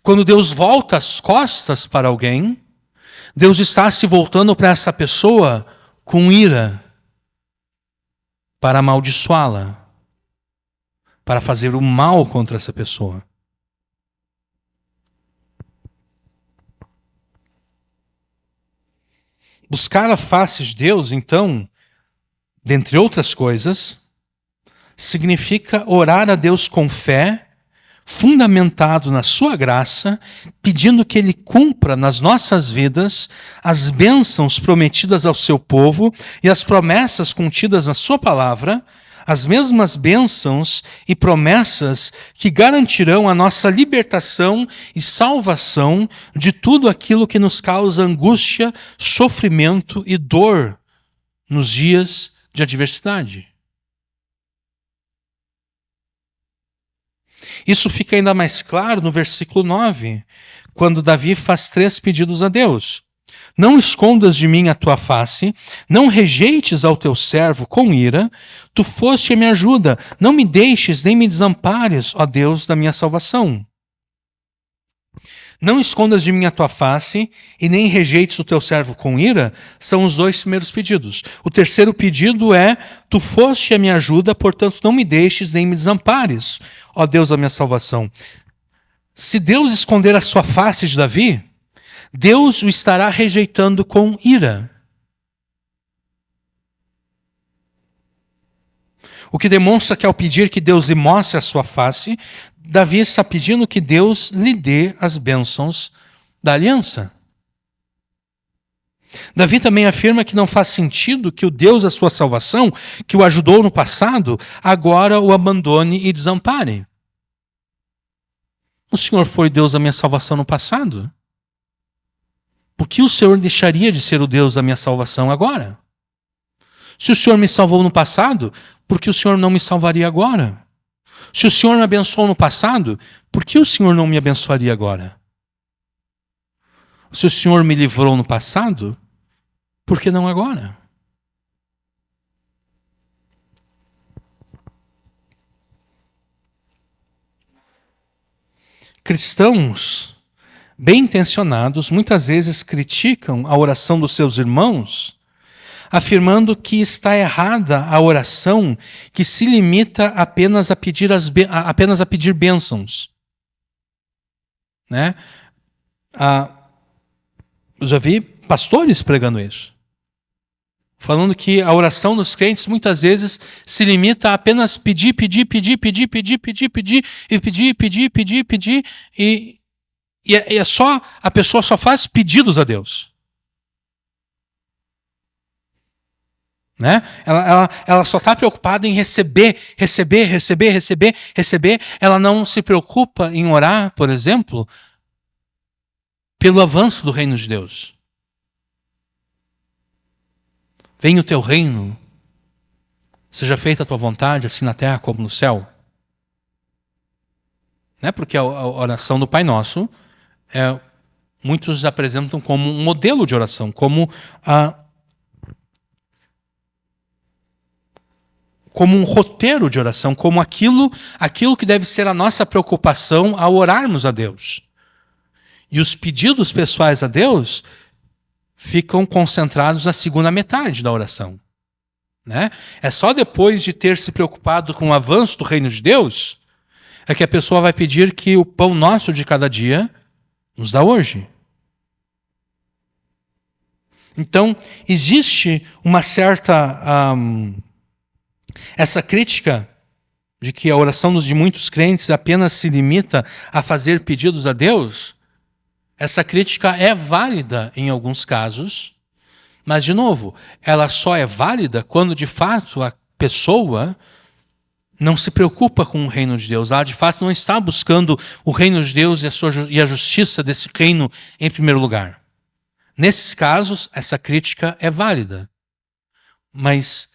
quando Deus volta as costas para alguém, Deus está se voltando para essa pessoa com ira, para amaldiçoá-la, para fazer o mal contra essa pessoa. Buscar a face de Deus, então, dentre outras coisas, significa orar a Deus com fé, fundamentado na sua graça, pedindo que Ele cumpra nas nossas vidas as bênçãos prometidas ao seu povo e as promessas contidas na sua palavra, as mesmas bênçãos e promessas que garantirão a nossa libertação e salvação de tudo aquilo que nos causa angústia, sofrimento e dor nos dias de adversidade. Isso fica ainda mais claro no versículo 9, quando Davi faz 3 pedidos a Deus. Não escondas de mim a tua face, não rejeites ao teu servo com ira, tu foste a minha ajuda, não me deixes nem me desampares, ó Deus da minha salvação. Não escondas de mim a tua face e nem rejeites o teu servo com ira, são os 2 primeiros pedidos. O terceiro pedido é, tu foste a minha ajuda, portanto não me deixes nem me desampares, ó Deus da minha salvação. Se Deus esconder a sua face de Davi, Deus o estará rejeitando com ira. O que demonstra que ao pedir que Deus lhe mostre a sua face, Davi está pedindo que Deus lhe dê as bênçãos da aliança. Davi também afirma que não faz sentido que o Deus da sua salvação, que o ajudou no passado, agora o abandone e desampare. O Senhor foi Deus da minha salvação no passado. Por que o Senhor deixaria de ser o Deus da minha salvação agora? Se o Senhor me salvou no passado, por que o Senhor não me salvaria agora? Se o Senhor me abençoou no passado, por que o Senhor não me abençoaria agora? Se o Senhor me livrou no passado, por que não agora? Cristãos bem intencionados muitas vezes criticam a oração dos seus irmãos, afirmando que está errada a oração que se limita apenas a pedir bênçãos. Né? Eu já vi pastores pregando isso. Falando que a oração dos crentes muitas vezes se limita a apenas pedir, e é só, a pessoa só faz pedidos a Deus. Né? Ela só está preocupada em receber. Ela não se preocupa em orar, por exemplo, pelo avanço do reino de Deus. Venha o teu reino, seja feita a tua vontade, assim na terra como no céu. Né? Porque a oração do Pai Nosso, muitos apresentam como um modelo de oração, como um roteiro de oração, como aquilo que deve ser a nossa preocupação ao orarmos a Deus. E os pedidos pessoais a Deus ficam concentrados na segunda metade da oração. Né? É só depois de ter se preocupado com o avanço do reino de Deus é que a pessoa vai pedir que o pão nosso de cada dia nos dá hoje. Então, existe uma certa... essa crítica de que a oração de muitos crentes apenas se limita a fazer pedidos a Deus, essa crítica é válida em alguns casos, Mas, de novo, ela só é válida quando, de fato, a pessoa não se preocupa com o reino de Deus. Ela, de fato, não está buscando o reino de Deus e a justiça desse reino em primeiro lugar. Nesses casos, essa crítica é válida. Mas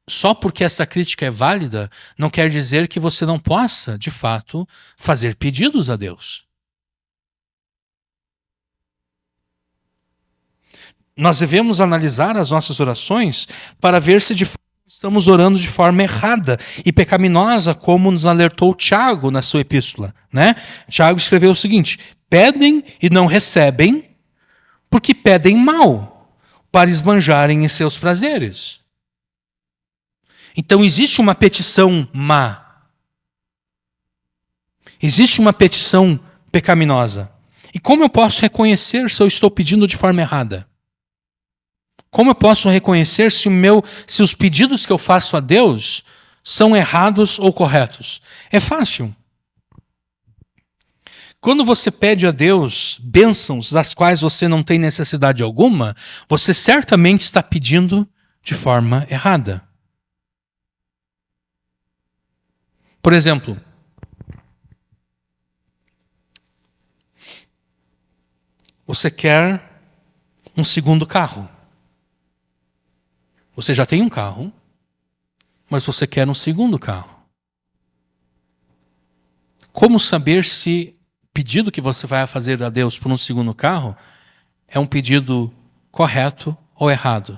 só porque essa crítica é válida, não quer dizer que você não possa, de fato, fazer pedidos a Deus. Nós devemos analisar as nossas orações para ver se de fato estamos orando de forma errada e pecaminosa, como nos alertou Tiago na sua epístola, né? Tiago escreveu o seguinte: pedem e não recebem, porque pedem mal, para esbanjarem em seus prazeres. Então existe uma petição má. Existe uma petição pecaminosa. E como eu posso reconhecer se eu estou pedindo de forma errada? Como eu posso reconhecer se os pedidos que eu faço a Deus são errados ou corretos? É fácil. Quando você pede a Deus bênçãos das quais você não tem necessidade alguma, você certamente está pedindo de forma errada. Por exemplo, você quer um segundo carro. Você já tem um carro, mas você quer um segundo carro. Como saber se o pedido que você vai fazer a Deus por um segundo carro é um pedido correto ou errado?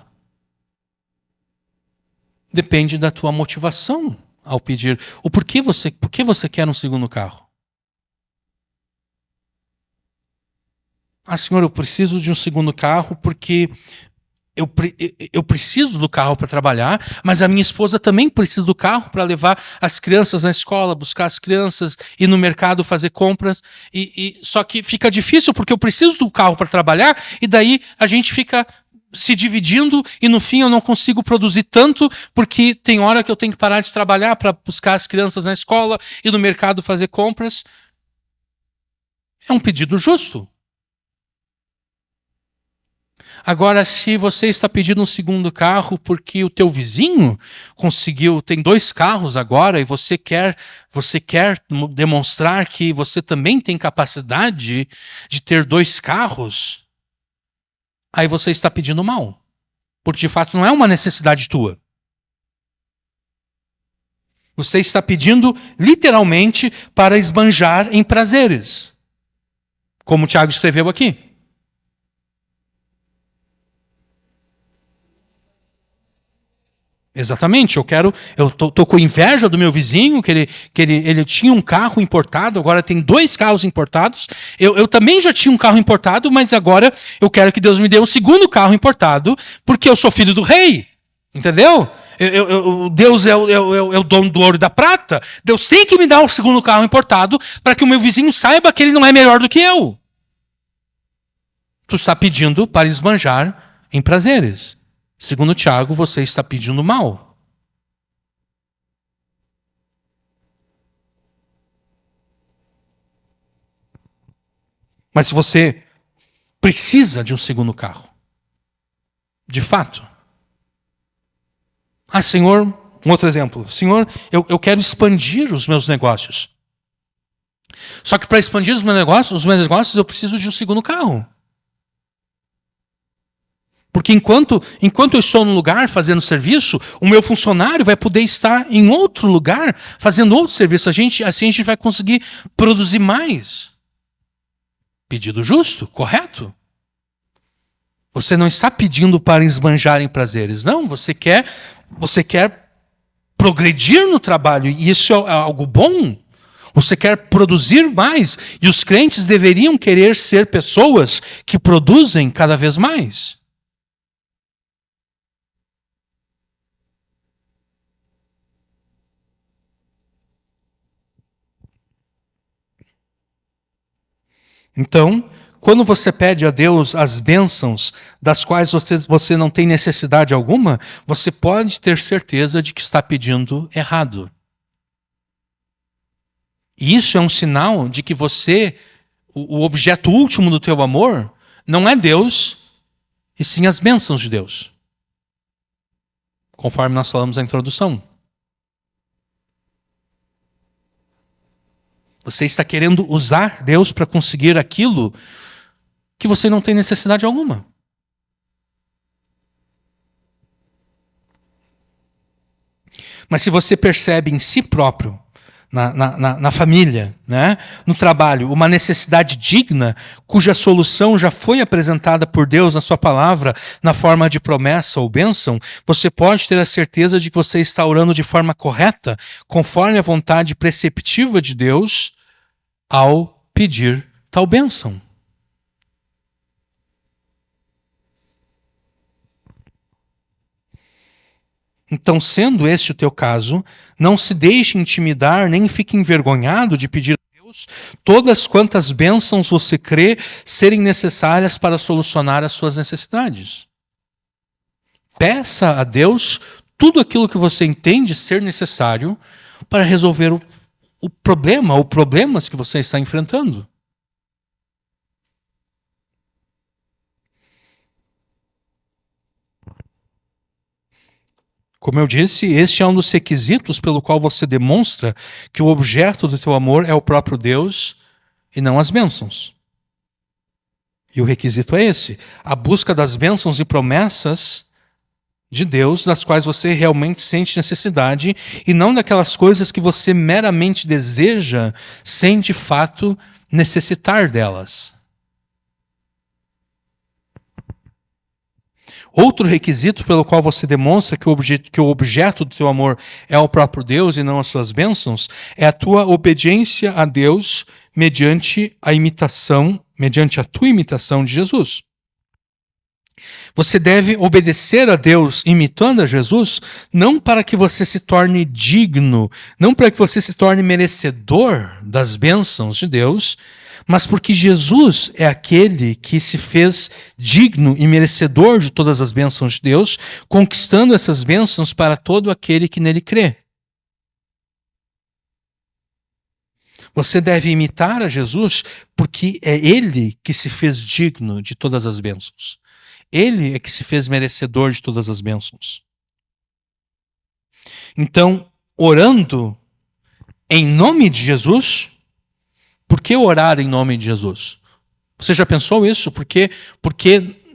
Depende da tua motivação ao pedir. Por que você quer um segundo carro? Ah, Senhor, eu preciso de um segundo carro porque eu preciso do carro para trabalhar, mas a minha esposa também precisa do carro para levar as crianças na escola, buscar as crianças, ir no mercado fazer compras. Só que fica difícil porque eu preciso do carro para trabalhar e daí a gente fica se dividindo e no fim eu não consigo produzir tanto porque tem hora que eu tenho que parar de trabalhar para buscar as crianças na escola, ir no mercado fazer compras. É um pedido justo. Agora, se você está pedindo um segundo carro porque o teu vizinho tem 2 carros agora e você quer demonstrar que você também tem capacidade de ter 2 carros, aí você está pedindo mal. Porque de fato não é uma necessidade tua. Você está pedindo literalmente para esbanjar em prazeres. Como o Tiago escreveu aqui. Exatamente, eu tô com inveja do meu vizinho, que ele tinha um carro importado, agora tem 2 carros importados. Eu também já tinha um carro importado, mas agora eu quero que Deus me dê um segundo carro importado, porque eu sou filho do rei. Entendeu? Deus é o dono do ouro e da prata. Deus tem que me dar um segundo carro importado para que o meu vizinho saiba que ele não é melhor do que eu. Tu está pedindo para esbanjar em prazeres. Segundo Tiago, você está pedindo mal. Mas se você precisa de um segundo carro, de fato. Ah, Senhor, um outro exemplo. Senhor, eu quero expandir os meus negócios. Só que para expandir os meus negócios, eu preciso de um segundo carro. Porque enquanto eu estou num lugar fazendo serviço, o meu funcionário vai poder estar em outro lugar fazendo outro serviço. Assim a gente vai conseguir produzir mais. Pedido justo, correto? Você não está pedindo para esbanjar em prazeres. Não, você quer progredir no trabalho. E isso é algo bom. Você quer produzir mais. E os crentes deveriam querer ser pessoas que produzem cada vez mais. Então, quando você pede a Deus as bênçãos das quais você não tem necessidade alguma, você pode ter certeza de que está pedindo errado. E isso é um sinal de que o objeto último do teu amor, não é Deus e sim as bênçãos de Deus, conforme nós falamos na introdução. Você está querendo usar Deus para conseguir aquilo que você não tem necessidade alguma. Mas se você percebe em si próprio, na família, né, no trabalho, uma necessidade digna, cuja solução já foi apresentada por Deus na sua palavra, na forma de promessa ou bênção, você pode ter a certeza de que você está orando de forma correta, conforme a vontade preceptiva de Deus, ao pedir tal bênção. Então, sendo este o teu caso, não se deixe intimidar, nem fique envergonhado de pedir a Deus todas quantas bênçãos você crê serem necessárias para solucionar as suas necessidades. Peça a Deus tudo aquilo que você entende ser necessário para resolver o problema ou problemas que você está enfrentando. Como eu disse, este é um dos requisitos pelo qual você demonstra que o objeto do teu amor é o próprio Deus e não as bênçãos. E o requisito é esse: a busca das bênçãos e promessas de Deus, das quais você realmente sente necessidade, e não daquelas coisas que você meramente deseja sem de fato necessitar delas. Outro requisito pelo qual você demonstra que o objeto do teu amor é o próprio Deus e não as suas bênçãos é a tua obediência a Deus mediante a tua imitação de Jesus. Você deve obedecer a Deus imitando a Jesus, não para que você se torne digno, não para que você se torne merecedor das bênçãos de Deus, mas porque Jesus é aquele que se fez digno e merecedor de todas as bênçãos de Deus, conquistando essas bênçãos para todo aquele que nele crê. Você deve imitar a Jesus porque é ele que se fez digno de todas as bênçãos. Ele é que se fez merecedor de todas as bênçãos. Então, orando em nome de Jesus, por que orar em nome de Jesus? Você já pensou isso? Porque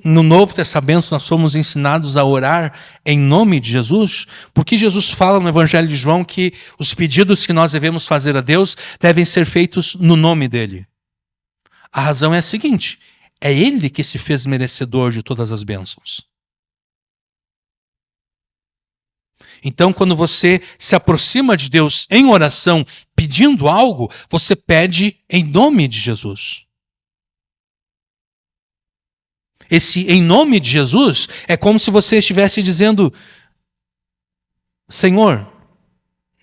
no Novo Testamento nós somos ensinados a orar em nome de Jesus? Porque Jesus fala no Evangelho de João que os pedidos que nós devemos fazer a Deus devem ser feitos no nome dele. A razão é a seguinte: é ele que se fez merecedor de todas as bênçãos. Então, quando você se aproxima de Deus em oração, pedindo algo, você pede em nome de Jesus. Esse em nome de Jesus é como se você estivesse dizendo: Senhor,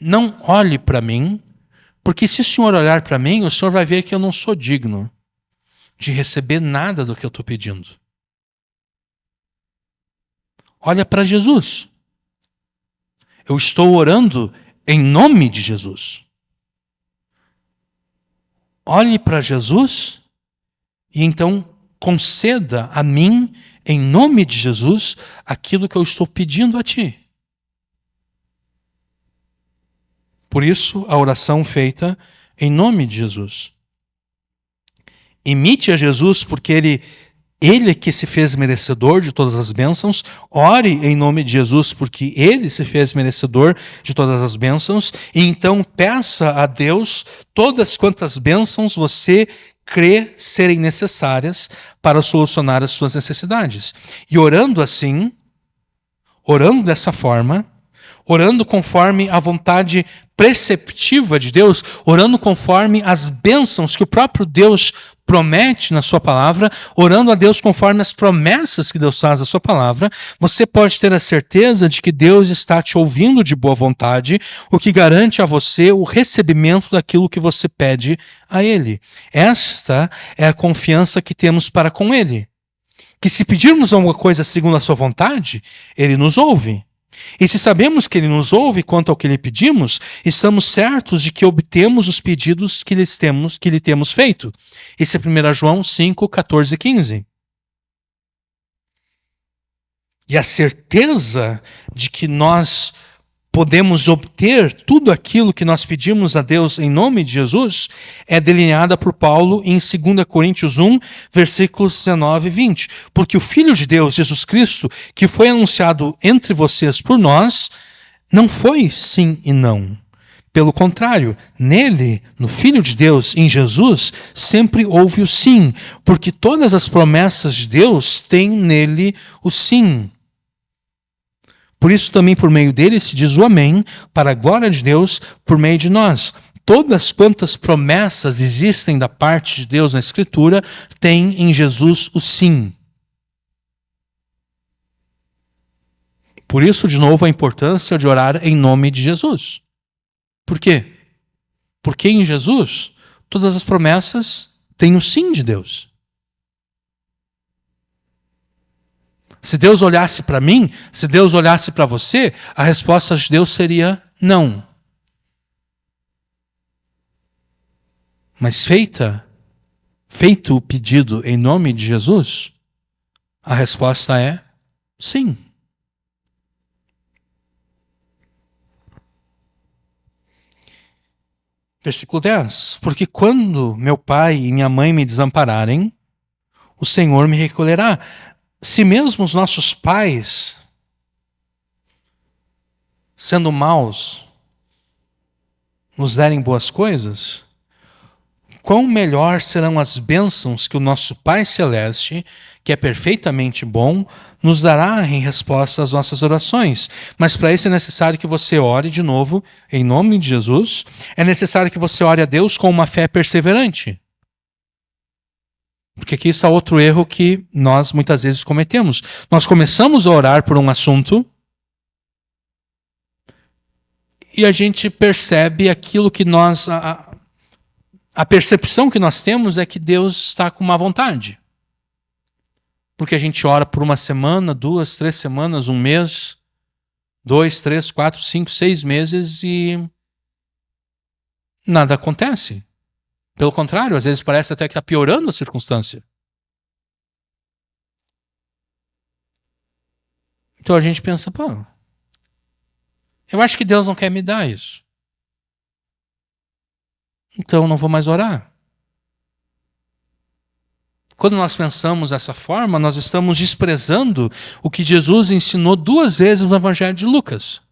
não olhe para mim, porque se o Senhor olhar para mim, o Senhor vai ver que eu não sou digno de receber nada do que eu estou pedindo. Olha para Jesus. Eu estou orando em nome de Jesus. Olhe para Jesus e então conceda a mim, em nome de Jesus, aquilo que eu estou pedindo a ti. Por isso, a oração feita em nome de Jesus. Imite a Jesus, porque ele que se fez merecedor de todas as bênçãos. Ore em nome de Jesus, porque ele se fez merecedor de todas as bênçãos. E então peça a Deus todas quantas bênçãos você crê serem necessárias para solucionar as suas necessidades. E orando assim, orando dessa forma, orando conforme a vontade preceptiva de Deus, orando conforme as bênçãos que o próprio Deus promete na sua palavra, orando a Deus conforme as promessas que Deus faz na sua palavra, você pode ter a certeza de que Deus está te ouvindo de boa vontade, o que garante a você o recebimento daquilo que você pede a Ele. Esta é a confiança que temos para com Ele. Que se pedirmos alguma coisa segundo a sua vontade, Ele nos ouve. E se sabemos que Ele nos ouve quanto ao que lhe pedimos, estamos certos de que obtemos os pedidos que lhe temos feito. Esse é 1 João 5, 14 e 15. e a certeza de que nós podemos obter tudo aquilo que nós pedimos a Deus em nome de Jesus é delineada por Paulo em 2 Coríntios 1, versículos 19 e 20. Porque o Filho de Deus, Jesus Cristo, que foi anunciado entre vocês por nós, não foi sim e não. Pelo contrário, nele, no Filho de Deus, em Jesus, sempre houve o sim, porque todas as promessas de Deus têm nele o sim. Por isso também por meio dele se diz o amém, para a glória de Deus, por meio de nós. Todas quantas promessas existem da parte de Deus na Escritura, têm em Jesus o sim. Por isso, de novo, a importância de orar em nome de Jesus. Por quê? Porque em Jesus, todas as promessas têm o sim de Deus. Se Deus olhasse para mim, se Deus olhasse para você, a resposta de Deus seria não. Mas feito o pedido em nome de Jesus, a resposta é sim. Versículo 10. Porque quando meu pai e minha mãe me desampararem, o Senhor me recolherá. Se mesmo os nossos pais, sendo maus, nos derem boas coisas, quão melhor serão as bênçãos que o nosso Pai Celeste, que é perfeitamente bom, nos dará em resposta às nossas orações. Mas para isso é necessário que você ore de novo, em nome de Jesus. É necessário que você ore a Deus com uma fé perseverante. Porque aqui está outro erro que nós muitas vezes cometemos. Nós começamos a orar por um assunto e a gente percebe aquilo que nós... A percepção que nós temos é que Deus está com má vontade. Porque a gente ora por uma semana, 2, 3 semanas, um mês, 2, 3, 4, 5, 6 meses e nada acontece. Pelo contrário, às vezes parece até que está piorando a circunstância. Então a gente pensa, pô, eu acho que Deus não quer me dar isso. Então eu não vou mais orar. Quando nós pensamos dessa forma, nós estamos desprezando o que Jesus ensinou 2 vezes no Evangelho de Lucas.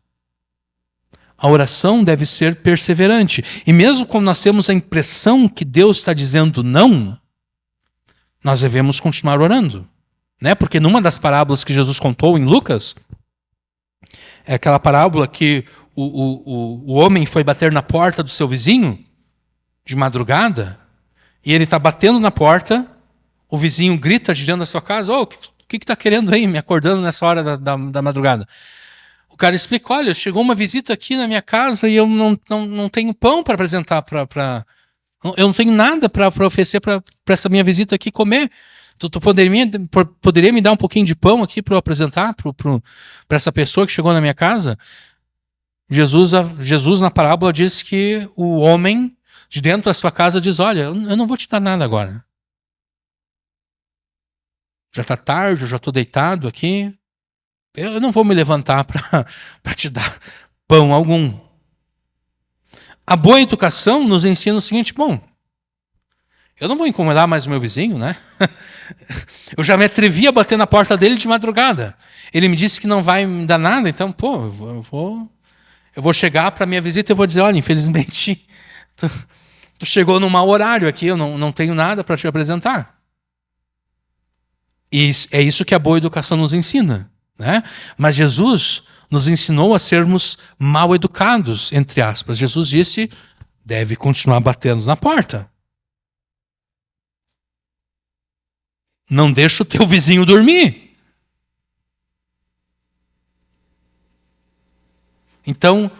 A oração deve ser perseverante. E mesmo quando nós temos a impressão que Deus está dizendo não, nós devemos continuar orando. Né? Porque numa das parábolas que Jesus contou em Lucas, é aquela parábola que o homem foi bater na porta do seu vizinho de madrugada, e ele está batendo na porta, o vizinho grita de dentro da sua casa, o que está querendo aí, me acordando nessa hora da madrugada? O cara explica, olha, chegou uma visita aqui na minha casa e eu não tenho pão para apresentar, eu não tenho nada para oferecer para essa minha visita aqui comer. Tu poderia me dar um pouquinho de pão aqui para eu apresentar para essa pessoa que chegou na minha casa? Jesus na parábola diz que o homem de dentro da sua casa diz, olha, eu não vou te dar nada agora. Já está tarde, eu já estou deitado aqui. Eu não vou me levantar para te dar pão algum. A boa educação nos ensina o seguinte, bom, eu não vou incomodar mais o meu vizinho, né? Eu já me atrevi a bater na porta dele de madrugada. Ele me disse que não vai me dar nada, então, pô, eu vou chegar para minha visita e vou dizer, olha, infelizmente, tu chegou num mau horário aqui, eu não tenho nada para te apresentar. E é isso que a boa educação nos ensina. Né? Mas Jesus nos ensinou a sermos mal educados, entre aspas. Jesus disse, deve continuar batendo na porta. Não deixa o teu vizinho dormir. Então,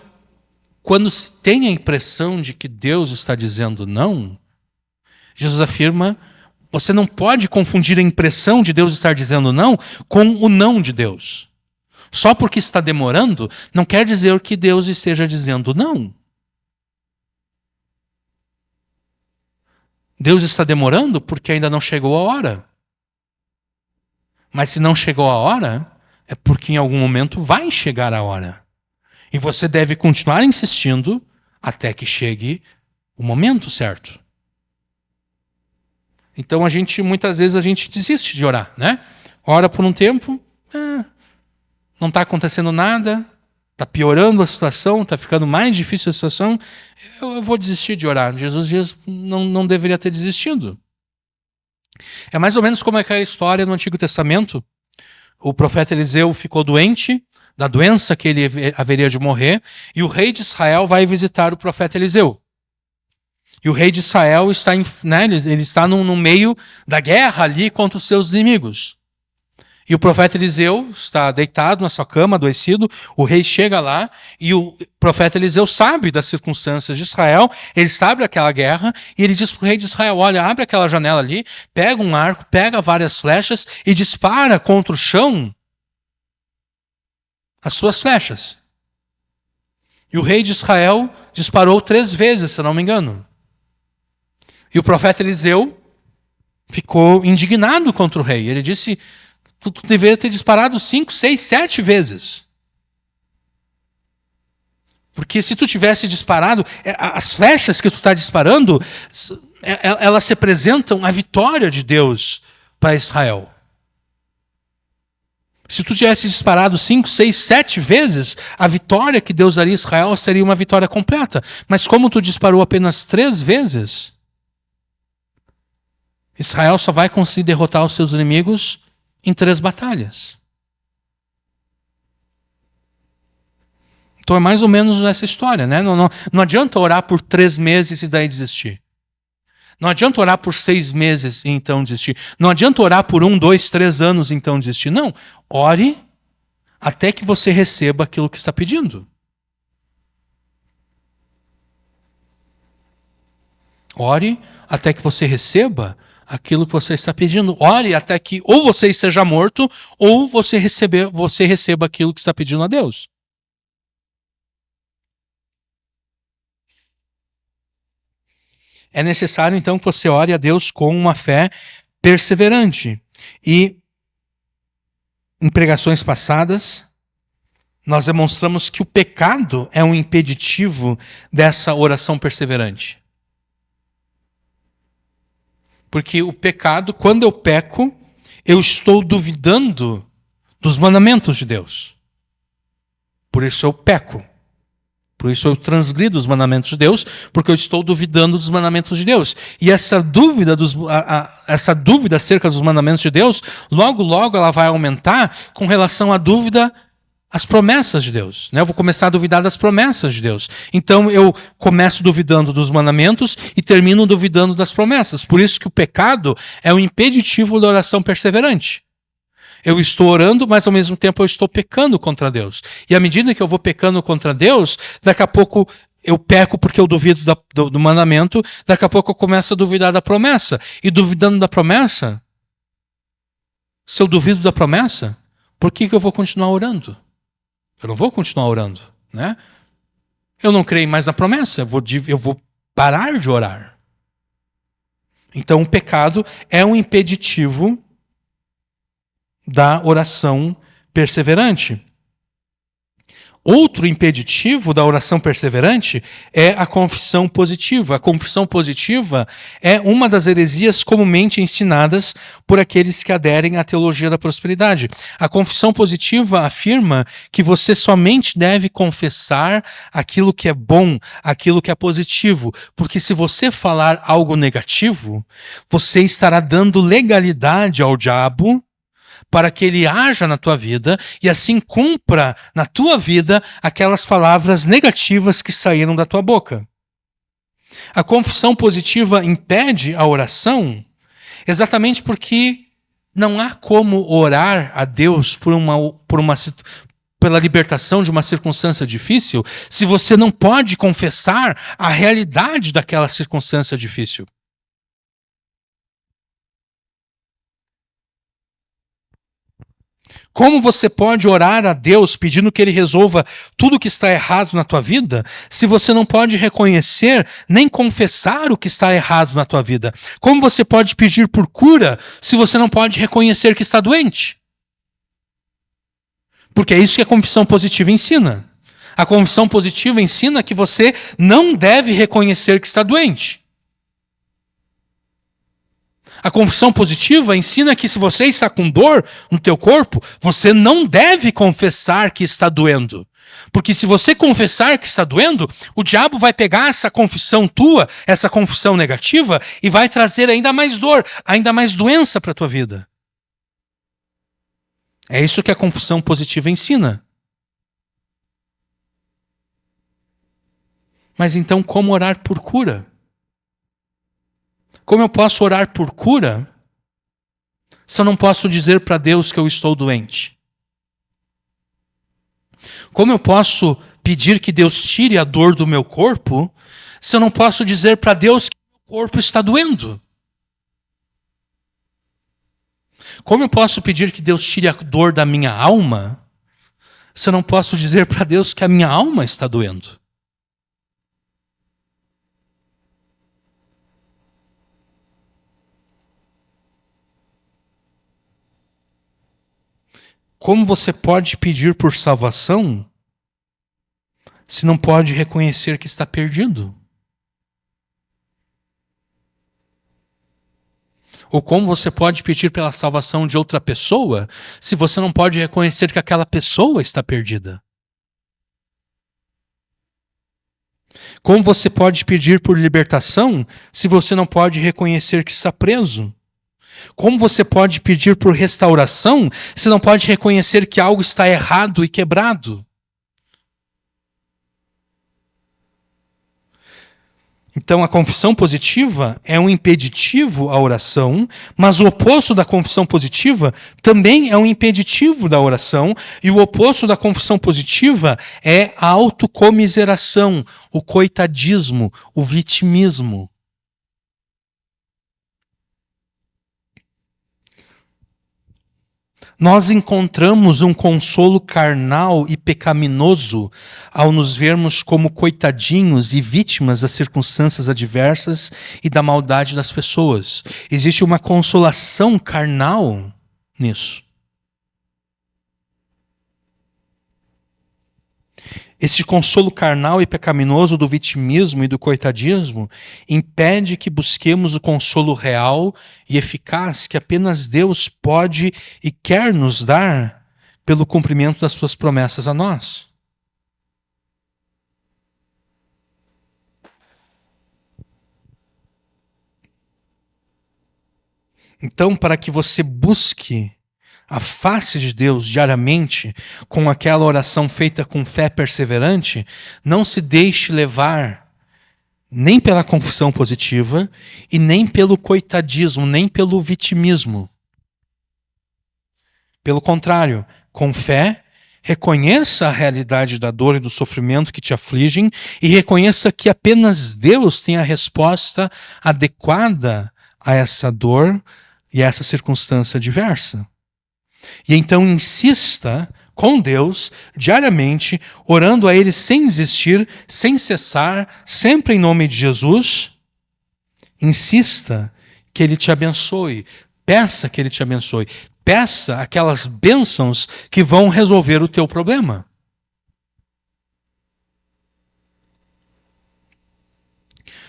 quando se tem a impressão de que Deus está dizendo não, Jesus afirma, você não pode confundir a impressão de Deus estar dizendo não com o não de Deus. Só porque está demorando, não quer dizer que Deus esteja dizendo não. Deus está demorando porque ainda não chegou a hora. Mas se não chegou a hora, é porque em algum momento vai chegar a hora. E você deve continuar insistindo até que chegue o momento certo. Então muitas vezes a gente desiste de orar, né? Ora por um tempo, não está acontecendo nada, está piorando a situação, está ficando mais difícil a situação, eu vou desistir de orar. Jesus não deveria ter desistido. É mais ou menos como aquela história no Antigo Testamento. O profeta Eliseu ficou doente da doença que ele haveria de morrer, e o rei de Israel vai visitar o profeta Eliseu. E o rei de Israel está, ele está no meio da guerra ali contra os seus inimigos. E o profeta Eliseu está deitado na sua cama, adoecido. O rei chega lá e o profeta Eliseu sabe das circunstâncias de Israel. Ele sabe daquela guerra e ele diz para o rei de Israel: olha, abre aquela janela ali, pega um arco, pega várias flechas e dispara contra o chão as suas flechas. E o rei de Israel disparou 3 vezes, se eu não me engano. E o profeta Eliseu ficou indignado contra o rei. Ele disse: tu deveria ter disparado 5, 6, 7 vezes. Porque se tu tivesse disparado, as flechas que tu está disparando, elas representam a vitória de Deus para Israel. Se tu tivesse disparado 5, 6, 7 vezes, a vitória que Deus daria a Israel seria uma vitória completa. Mas como tu disparou apenas 3 vezes, Israel só vai conseguir derrotar os seus inimigos em 3 batalhas. Então é mais ou menos essa história, né? Não adianta orar por 3 meses e daí desistir. Não adianta orar por 6 meses e então desistir. Não adianta orar por 1, 2, 3 anos e então desistir. Não. Ore até que você receba aquilo que está pedindo. Ore até que você receba aquilo que você está pedindo. Ore até que ou você esteja morto ou você receba aquilo que está pedindo a Deus. É necessário, então, que você ore a Deus com uma fé perseverante. E em pregações passadas, nós demonstramos que o pecado é um impeditivo dessa oração perseverante. Porque o pecado, quando eu peco, eu estou duvidando dos mandamentos de Deus. Por isso eu peco. Por isso eu transgrido os mandamentos de Deus, porque eu estou duvidando dos mandamentos de Deus. E essa dúvida acerca dos mandamentos de Deus, logo, logo ela vai aumentar com relação à dúvida às promessas de Deus. Eu vou começar a duvidar das promessas de Deus. Então eu começo duvidando dos mandamentos e termino duvidando das promessas. Por isso que o pecado é um impeditivo da oração perseverante. Eu estou orando, mas ao mesmo tempo eu estou pecando contra Deus. E à medida que eu vou pecando contra Deus, daqui a pouco eu peco porque eu duvido do mandamento, daqui a pouco eu começo a duvidar da promessa. E duvidando da promessa, se eu duvido da promessa, por que eu vou continuar orando? Eu não vou continuar orando, né? Eu não creio mais na promessa, eu vou parar de orar. Então o pecado é um impeditivo da oração perseverante. Outro impeditivo da oração perseverante é a confissão positiva. A confissão positiva é uma das heresias comumente ensinadas por aqueles que aderem à teologia da prosperidade. A confissão positiva afirma que você somente deve confessar aquilo que é bom, aquilo que é positivo, porque se você falar algo negativo, você estará dando legalidade ao diabo para que ele haja na tua vida e assim cumpra na tua vida aquelas palavras negativas que saíram da tua boca. A confissão positiva impede a oração exatamente porque não há como orar a Deus pela libertação de uma circunstância difícil se você não pode confessar a realidade daquela circunstância difícil. Como você pode orar a Deus pedindo que Ele resolva tudo que está errado na tua vida, se você não pode reconhecer nem confessar o que está errado na tua vida? Como você pode pedir por cura se você não pode reconhecer que está doente? Porque é isso que a confissão positiva ensina. A confissão positiva ensina que você não deve reconhecer que está doente. A confissão positiva ensina que se você está com dor no teu corpo, você não deve confessar que está doendo. Porque se você confessar que está doendo, o diabo vai pegar essa confissão tua, essa confissão negativa, e vai trazer ainda mais dor, ainda mais doença para a tua vida. É isso que a confissão positiva ensina. Mas então, como orar por cura? Como eu posso orar por cura se eu não posso dizer para Deus que eu estou doente? Como eu posso pedir que Deus tire a dor do meu corpo se eu não posso dizer para Deus que o meu corpo está doendo? Como eu posso pedir que Deus tire a dor da minha alma se eu não posso dizer para Deus que a minha alma está doendo? Como você pode pedir por salvação se não pode reconhecer que está perdido? Ou como você pode pedir pela salvação de outra pessoa se você não pode reconhecer que aquela pessoa está perdida? Como você pode pedir por libertação se você não pode reconhecer que está preso? Como você pode pedir por restauração se não pode reconhecer que algo está errado e quebrado? Então, a confissão positiva é um impeditivo à oração, mas o oposto da confissão positiva também é um impeditivo da oração, e o oposto da confissão positiva é a autocomiseração, o coitadismo, o vitimismo. Nós encontramos um consolo carnal e pecaminoso ao nos vermos como coitadinhos e vítimas das circunstâncias adversas e da maldade das pessoas. Existe uma consolação carnal nisso. Esse consolo carnal e pecaminoso do vitimismo e do coitadismo impede que busquemos o consolo real e eficaz que apenas Deus pode e quer nos dar pelo cumprimento das suas promessas a nós. Então, para que você busque a face de Deus diariamente, com aquela oração feita com fé perseverante, não se deixe levar nem pela confissão positiva e nem pelo coitadismo, nem pelo vitimismo. Pelo contrário, com fé, reconheça a realidade da dor e do sofrimento que te afligem e reconheça que apenas Deus tem a resposta adequada a essa dor e a essa circunstância adversa. E então insista com Deus diariamente, orando a Ele sem desistir, sem cessar, sempre em nome de Jesus. Insista que Ele te abençoe. Peça que Ele te abençoe. Peça aquelas bênçãos que vão resolver o teu problema.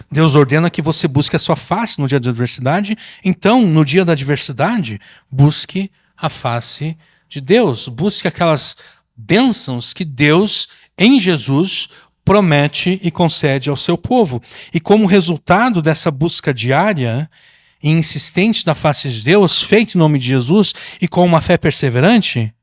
Deus ordena que você busque a sua face no dia da adversidade. Então, no dia da adversidade, busque a face de Deus. Busque aquelas bênçãos que Deus, em Jesus, promete e concede ao seu povo. E como resultado dessa busca diária e insistente da face de Deus, feita em nome de Jesus e com uma fé perseverante,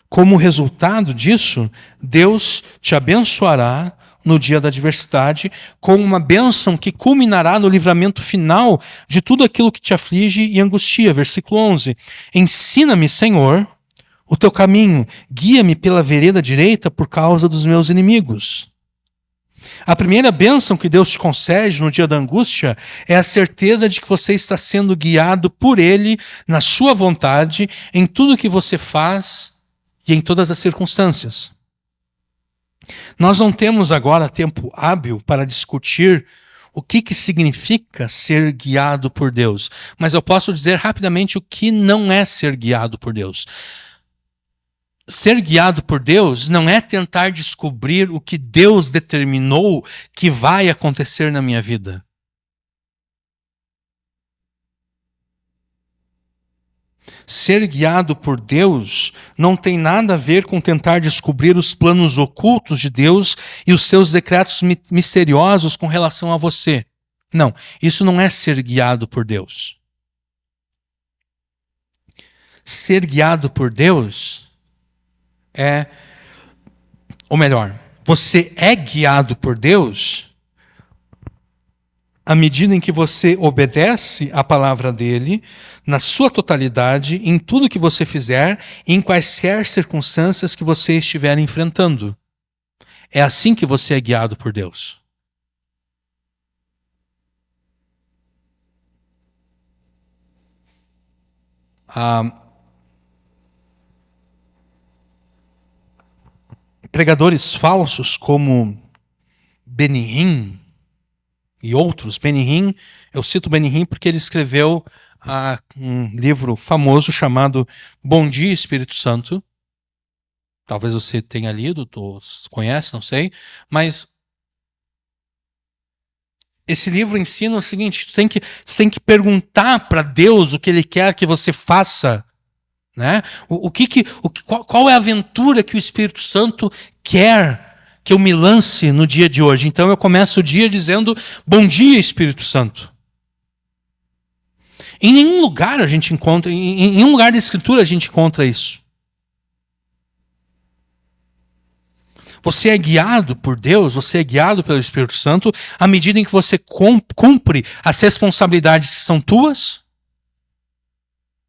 como resultado disso, Deus te abençoará no dia da adversidade, com uma bênção que culminará no livramento final de tudo aquilo que te aflige e angustia. Versículo 11. Ensina-me, Senhor, o teu caminho, guia-me pela vereda direita por causa dos meus inimigos. A primeira bênção que Deus te concede no dia da angústia é a certeza de que você está sendo guiado por Ele, na sua vontade, em tudo que você faz e em todas as circunstâncias. Nós não temos agora tempo hábil para discutir o que significa ser guiado por Deus, mas eu posso dizer rapidamente o que não é ser guiado por Deus. Ser guiado por Deus não é tentar descobrir o que Deus determinou que vai acontecer na minha vida. Ser guiado por Deus não tem nada a ver com tentar descobrir os planos ocultos de Deus e os seus decretos misteriosos com relação a você. Não, isso não é ser guiado por Deus. Ser guiado por Deus ou melhor, você é guiado por Deus à medida em que você obedece à palavra dele, na sua totalidade, em tudo que você fizer, em quaisquer circunstâncias que você estiver enfrentando. É assim que você é guiado por Deus. Pregadores falsos como Benny Hinn e outros. Benny Hinn, eu cito Benny Hinn porque ele escreveu um livro famoso chamado Bom Dia, Espírito Santo. Talvez você tenha lido, ou conhece, não sei. Mas esse livro ensina o seguinte: tu tem que perguntar para Deus o que Ele quer que você faça. Né? Qual é a aventura que o Espírito Santo quer que eu me lance no dia de hoje? Então eu começo o dia dizendo: bom dia, Espírito Santo. Em nenhum lugar a gente encontra, em nenhum lugar da Escritura a gente encontra isso. Você é guiado por Deus, você é guiado pelo Espírito Santo à medida em que você cumpre as responsabilidades que são tuas.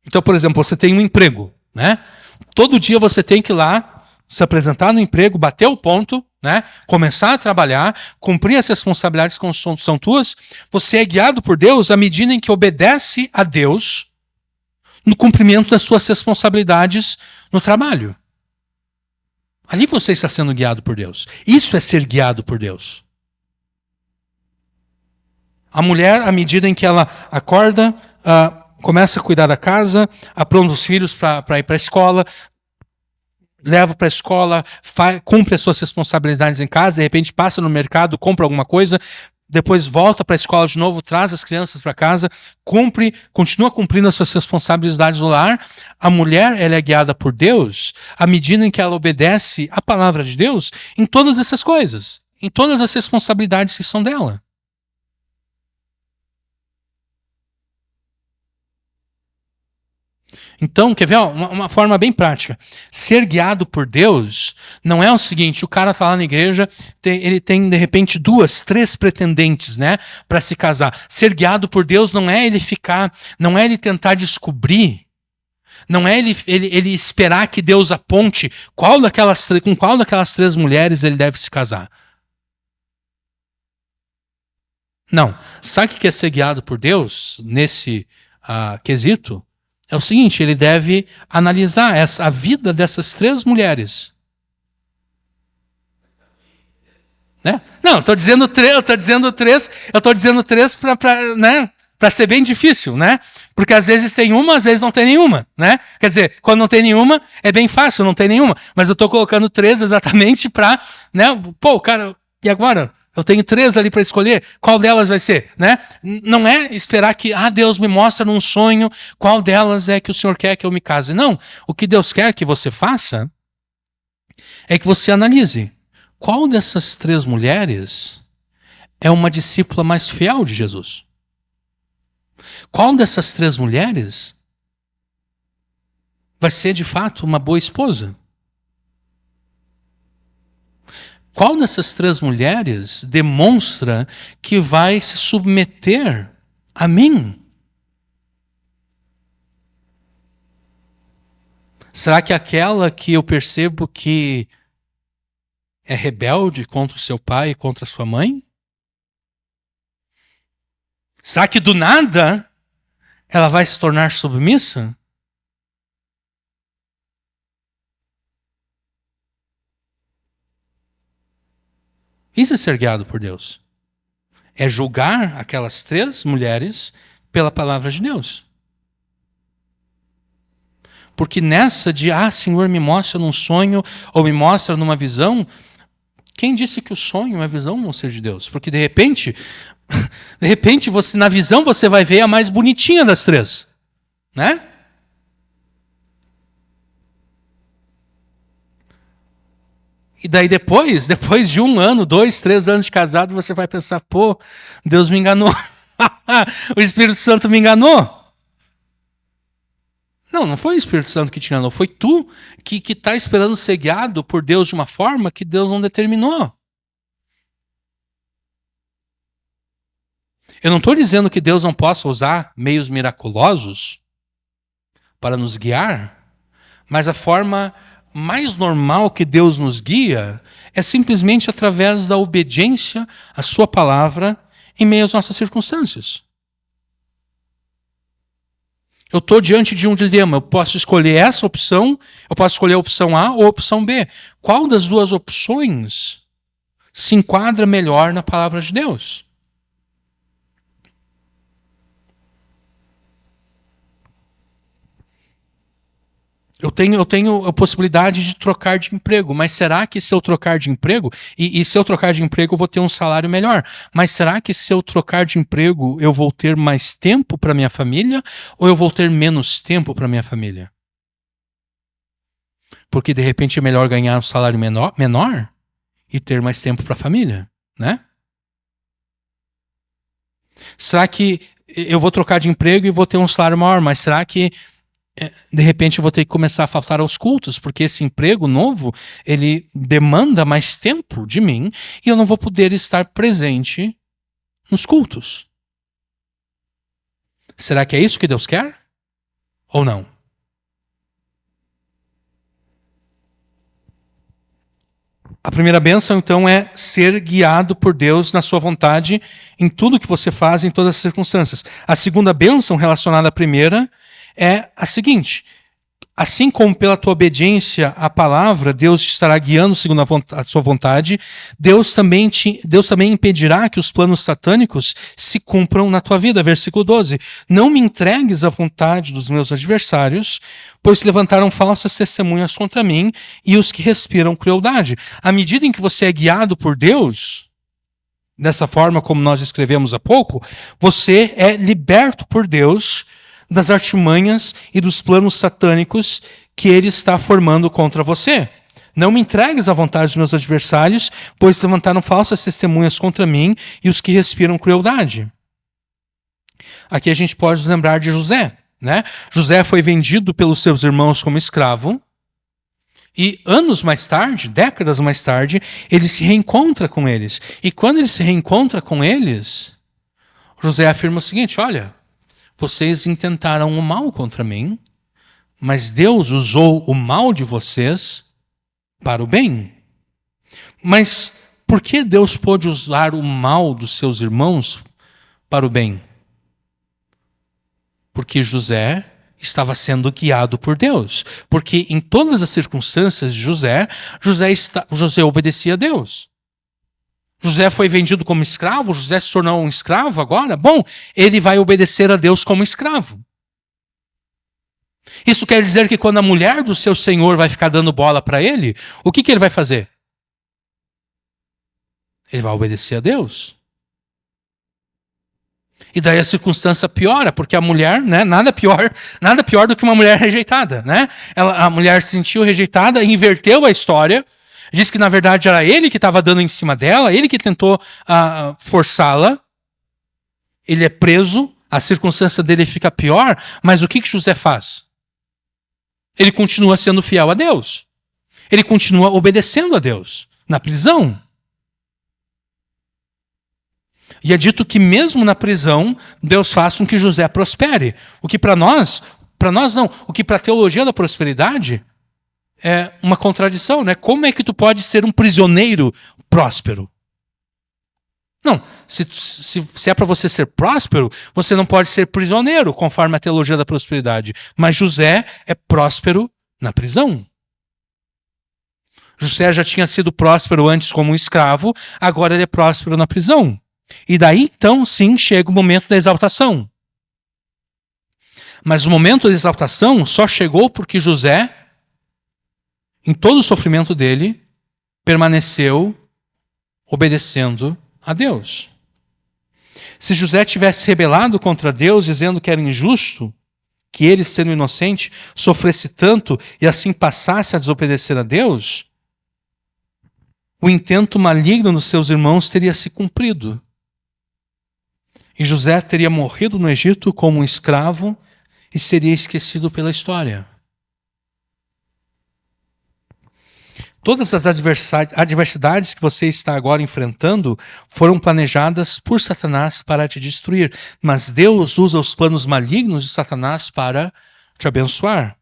Então, por exemplo, você tem um emprego, né? Todo dia você tem que ir lá, se apresentar no emprego, bater o ponto, né? Começar a trabalhar, cumprir as responsabilidades que são tuas. Você é guiado por Deus à medida em que obedece a Deus no cumprimento das suas responsabilidades no trabalho. Ali você está sendo guiado por Deus. Isso é ser guiado por Deus. A mulher, à medida em que ela acorda, começa a cuidar da casa, apronta os filhos para ir para a escola, leva para a escola, cumpre as suas responsabilidades em casa, de repente passa no mercado, compra alguma coisa, depois volta para a escola de novo, traz as crianças para casa, continua cumprindo as suas responsabilidades no lar. A mulher, ela é guiada por Deus à medida em que ela obedece à palavra de Deus em todas essas coisas, em todas as responsabilidades que são dela. Então, quer ver uma forma bem prática? Ser guiado por Deus não é o seguinte: o cara está lá na igreja, ele tem de repente 2, 3 pretendentes, né, para se casar. Ser guiado por Deus não é ele tentar descobrir, não é ele esperar que Deus aponte com qual daquelas 3 mulheres ele deve se casar. Não. Sabe o que é ser guiado por Deus nesse quesito? É o seguinte: ele deve analisar a vida dessas 3 mulheres. Né? Não, eu estou dizendo 3 para ser bem difícil, né? Porque às vezes tem uma, às vezes não tem nenhuma, né? Quer dizer, quando não tem nenhuma, é bem fácil, não tem nenhuma. Mas eu estou colocando 3 exatamente para, né? Pô, cara, e agora? Eu tenho 3 ali para escolher, qual delas vai ser, né? Não é esperar que Deus me mostre num sonho qual delas é que o Senhor quer que eu me case. Não, o que Deus quer que você faça é que você analise qual dessas 3 mulheres é uma discípula mais fiel de Jesus. Qual dessas 3 mulheres vai ser de fato uma boa esposa? Qual dessas 3 mulheres demonstra que vai se submeter a mim? Será que aquela que eu percebo que é rebelde contra o seu pai e contra a sua mãe? Será que do nada ela vai se tornar submissa? Isso é ser guiado por Deus. É julgar aquelas 3 mulheres pela palavra de Deus. Porque nessa de, Senhor, me mostra num sonho ou me mostra numa visão, quem disse que o sonho e a visão vão ser de Deus? Porque de repente você, na visão você vai ver a mais bonitinha das três, né? E daí depois de 1 ano, 2, 3 anos de casado, você vai pensar, pô, Deus me enganou. O Espírito Santo me enganou. Não foi o Espírito Santo que te enganou. Foi tu que está esperando ser guiado por Deus de uma forma que Deus não determinou. Eu não estou dizendo que Deus não possa usar meios miraculosos para nos guiar, mas a forma mais normal que Deus nos guia é simplesmente através da obediência à sua palavra em meio às nossas circunstâncias. Eu estou diante de um dilema, eu posso escolher essa opção, eu posso escolher a opção A ou a opção B. Qual das duas opções se enquadra melhor na palavra de Deus? Eu tenho a possibilidade de trocar de emprego, mas será que se eu trocar de emprego, e se eu trocar de emprego eu vou ter um salário melhor, mas será que se eu trocar de emprego eu vou ter mais tempo para minha família ou eu vou ter menos tempo para minha família? Porque de repente é melhor ganhar um salário menor e ter mais tempo para a família, né? Será que eu vou trocar de emprego e vou ter um salário maior, mas será que de repente eu vou ter que começar a faltar aos cultos, porque esse emprego novo, ele demanda mais tempo de mim e eu não vou poder estar presente nos cultos. Será que é isso que Deus quer? Ou não? A primeira bênção, então, é ser guiado por Deus na sua vontade em tudo que você faz, em todas as circunstâncias. A segunda bênção relacionada à primeira é a seguinte: assim como pela tua obediência à palavra, Deus te estará guiando segundo a sua vontade, Deus também impedirá que os planos satânicos se cumpram na tua vida. Versículo 12. Não me entregues à vontade dos meus adversários, pois se levantaram falsas testemunhas contra mim e os que respiram crueldade. À medida em que você é guiado por Deus, dessa forma como nós escrevemos há pouco, você é liberto por Deus das artimanhas e dos planos satânicos que ele está formando contra você. Não me entregues à vontade dos meus adversários, pois levantaram falsas testemunhas contra mim e os que respiram crueldade. Aqui a gente pode lembrar de José, né? José foi vendido pelos seus irmãos como escravo e anos mais tarde, décadas mais tarde, ele se reencontra com eles. E quando ele se reencontra com eles, José afirma o seguinte: olha, vocês intentaram o mal contra mim, mas Deus usou o mal de vocês para o bem. Mas por que Deus pôde usar o mal dos seus irmãos para o bem? Porque José estava sendo guiado por Deus. Porque em todas as circunstâncias de José obedecia a Deus. José foi vendido como escravo, José se tornou um escravo agora. Bom, ele vai obedecer a Deus como escravo. Isso quer dizer que quando a mulher do seu senhor vai ficar dando bola para ele, o que ele vai fazer? Ele vai obedecer a Deus. E daí a circunstância piora, porque a mulher, né, nada pior do que uma mulher rejeitada, né? A mulher se sentiu rejeitada, inverteu a história. Diz que, na verdade, era ele que estava dando em cima dela, ele que tentou forçá-la. Ele é preso, a circunstância dele fica pior, mas o que José faz? Ele continua sendo fiel a Deus. Ele continua obedecendo a Deus na prisão. E é dito que mesmo na prisão, Deus faz com que José prospere. O que para nós não, o que para a teologia da prosperidade é uma contradição, né? Como é que tu pode ser um prisioneiro próspero? Não, se é para você ser próspero, você não pode ser prisioneiro, conforme a teologia da prosperidade. Mas José é próspero na prisão. José já tinha sido próspero antes como um escravo, agora ele é próspero na prisão. E daí, então, sim, chega o momento da exaltação. Mas o momento de exaltação só chegou porque José, em todo o sofrimento dele, permaneceu obedecendo a Deus. Se José tivesse rebelado contra Deus, dizendo que era injusto, que ele, sendo inocente, sofresse tanto e assim passasse a desobedecer a Deus, o intento maligno dos seus irmãos teria se cumprido. E José teria morrido no Egito como um escravo e seria esquecido pela história. Todas as adversidades que você está agora enfrentando foram planejadas por Satanás para te destruir. Mas Deus usa os planos malignos de Satanás para te abençoar,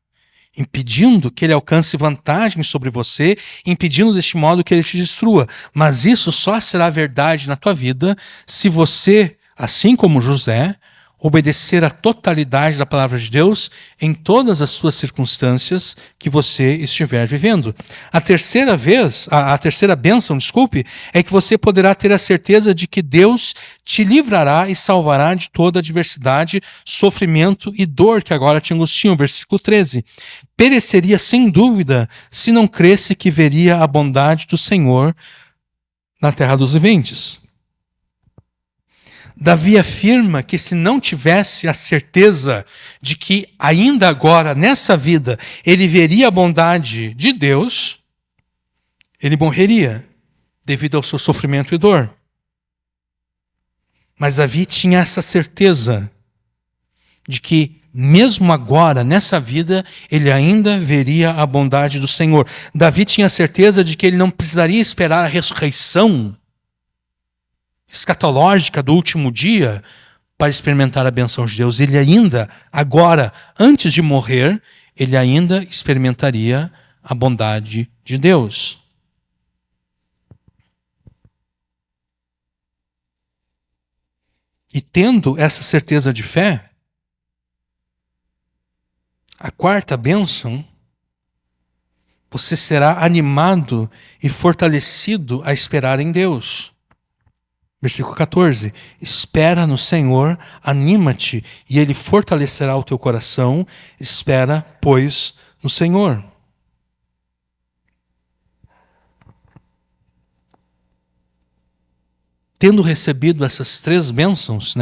impedindo que ele alcance vantagem sobre você, impedindo deste modo que ele te destrua. Mas isso só será verdade na tua vida se você, assim como José, obedecer a totalidade da palavra de Deus em todas as suas circunstâncias que você estiver vivendo. A terceira bênção, é que você poderá ter a certeza de que Deus te livrará e salvará de toda adversidade, sofrimento e dor que agora te angustiam. Versículo 13. Pereceria sem dúvida se não cresse que veria a bondade do Senhor na terra dos viventes. Davi afirma que se não tivesse a certeza de que ainda agora, nessa vida, ele veria a bondade de Deus, ele morreria devido ao seu sofrimento e dor. Mas Davi tinha essa certeza de que mesmo agora, nessa vida, ele ainda veria a bondade do Senhor. Davi tinha certeza de que ele não precisaria esperar a ressurreição escatológica do último dia para experimentar a bênção de Deus. Ele ainda, agora, antes de morrer, ele ainda experimentaria a bondade de Deus. E tendo essa certeza de fé, a quarta bênção, você será animado e fortalecido a esperar em Deus. Versículo 14. Espera no Senhor, anima-te, e Ele fortalecerá o teu coração. Espera, pois, no Senhor. Tendo recebido essas três bênçãos,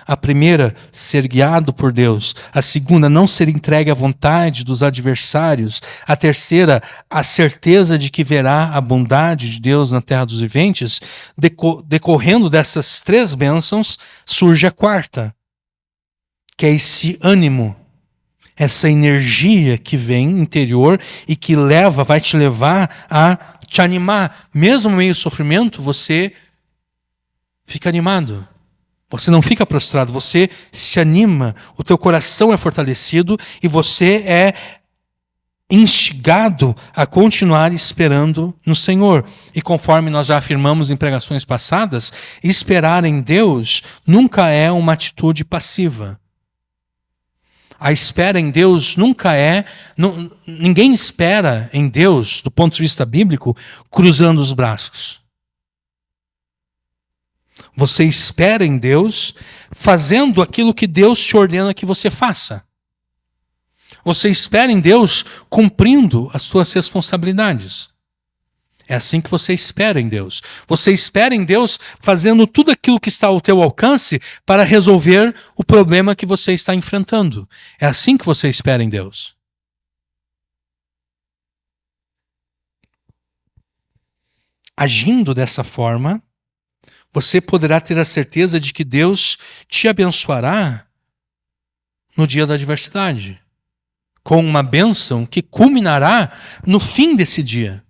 A primeira, ser guiado por Deus. A segunda, não ser entregue à vontade dos adversários. A terceira, a certeza de que verá a bondade de Deus na terra dos viventes. Decorrendo dessas três bênçãos, surge a quarta, que é esse ânimo, essa energia que vem interior e que vai te levar a te animar. Mesmo no meio do sofrimento, você fica animado. Você não fica prostrado, você se anima, o teu coração é fortalecido e você é instigado a continuar esperando no Senhor. E conforme nós já afirmamos em pregações passadas, esperar em Deus nunca é uma atitude passiva. A espera em Deus nunca é... ninguém espera em Deus, do ponto de vista bíblico, cruzando os braços. Você espera em Deus fazendo aquilo que Deus te ordena que você faça. Você espera em Deus cumprindo as suas responsabilidades. É assim que você espera em Deus. Você espera em Deus fazendo tudo aquilo que está ao teu alcance para resolver o problema que você está enfrentando. É assim que você espera em Deus. Agindo dessa forma, você poderá ter a certeza de que Deus te abençoará no dia da adversidade, com uma bênção que culminará no fim desse dia.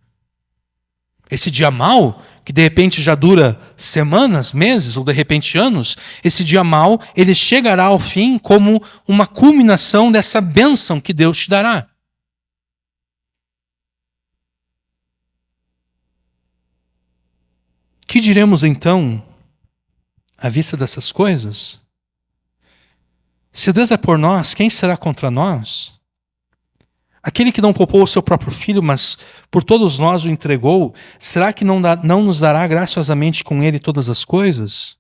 Esse dia mau, que de repente já dura semanas, meses ou de repente anos, esse dia mau, ele chegará ao fim como uma culminação dessa bênção que Deus te dará. Que diremos então, à vista dessas coisas? Se Deus é por nós, quem será contra nós? Aquele que não poupou o seu próprio filho, mas por todos nós o entregou, será que não nos dará graciosamente com ele todas as coisas?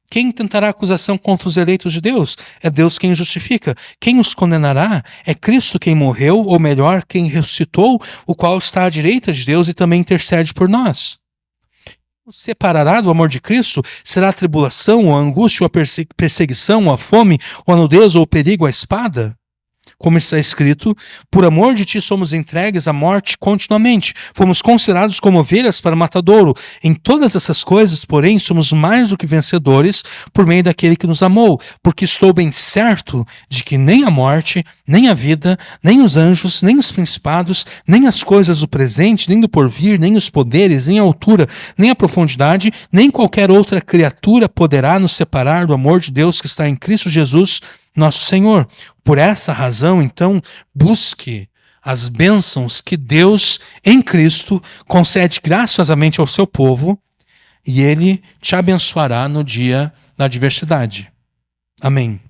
Quem tentará acusação contra os eleitos de Deus? É Deus quem justifica. Quem os condenará? É Cristo quem morreu, ou melhor, quem ressuscitou, o qual está à direita de Deus e também intercede por nós. Nos separará do amor de Cristo? Será a tribulação, ou a angústia, ou a perseguição, ou a fome, ou a nudez, ou o perigo, ou a espada? Como está escrito, por amor de ti somos entregues à morte continuamente. Fomos considerados como ovelhas para o matadouro. Em todas essas coisas, porém, somos mais do que vencedores por meio daquele que nos amou. Porque estou bem certo de que nem a morte, nem a vida, nem os anjos, nem os principados, nem as coisas do presente, nem do porvir, nem os poderes, nem a altura, nem a profundidade, nem qualquer outra criatura poderá nos separar do amor de Deus que está em Cristo Jesus, nosso Senhor. Por essa razão, então, busque as bênçãos que Deus, em Cristo, concede graciosamente ao seu povo, e Ele te abençoará no dia da adversidade. Amém.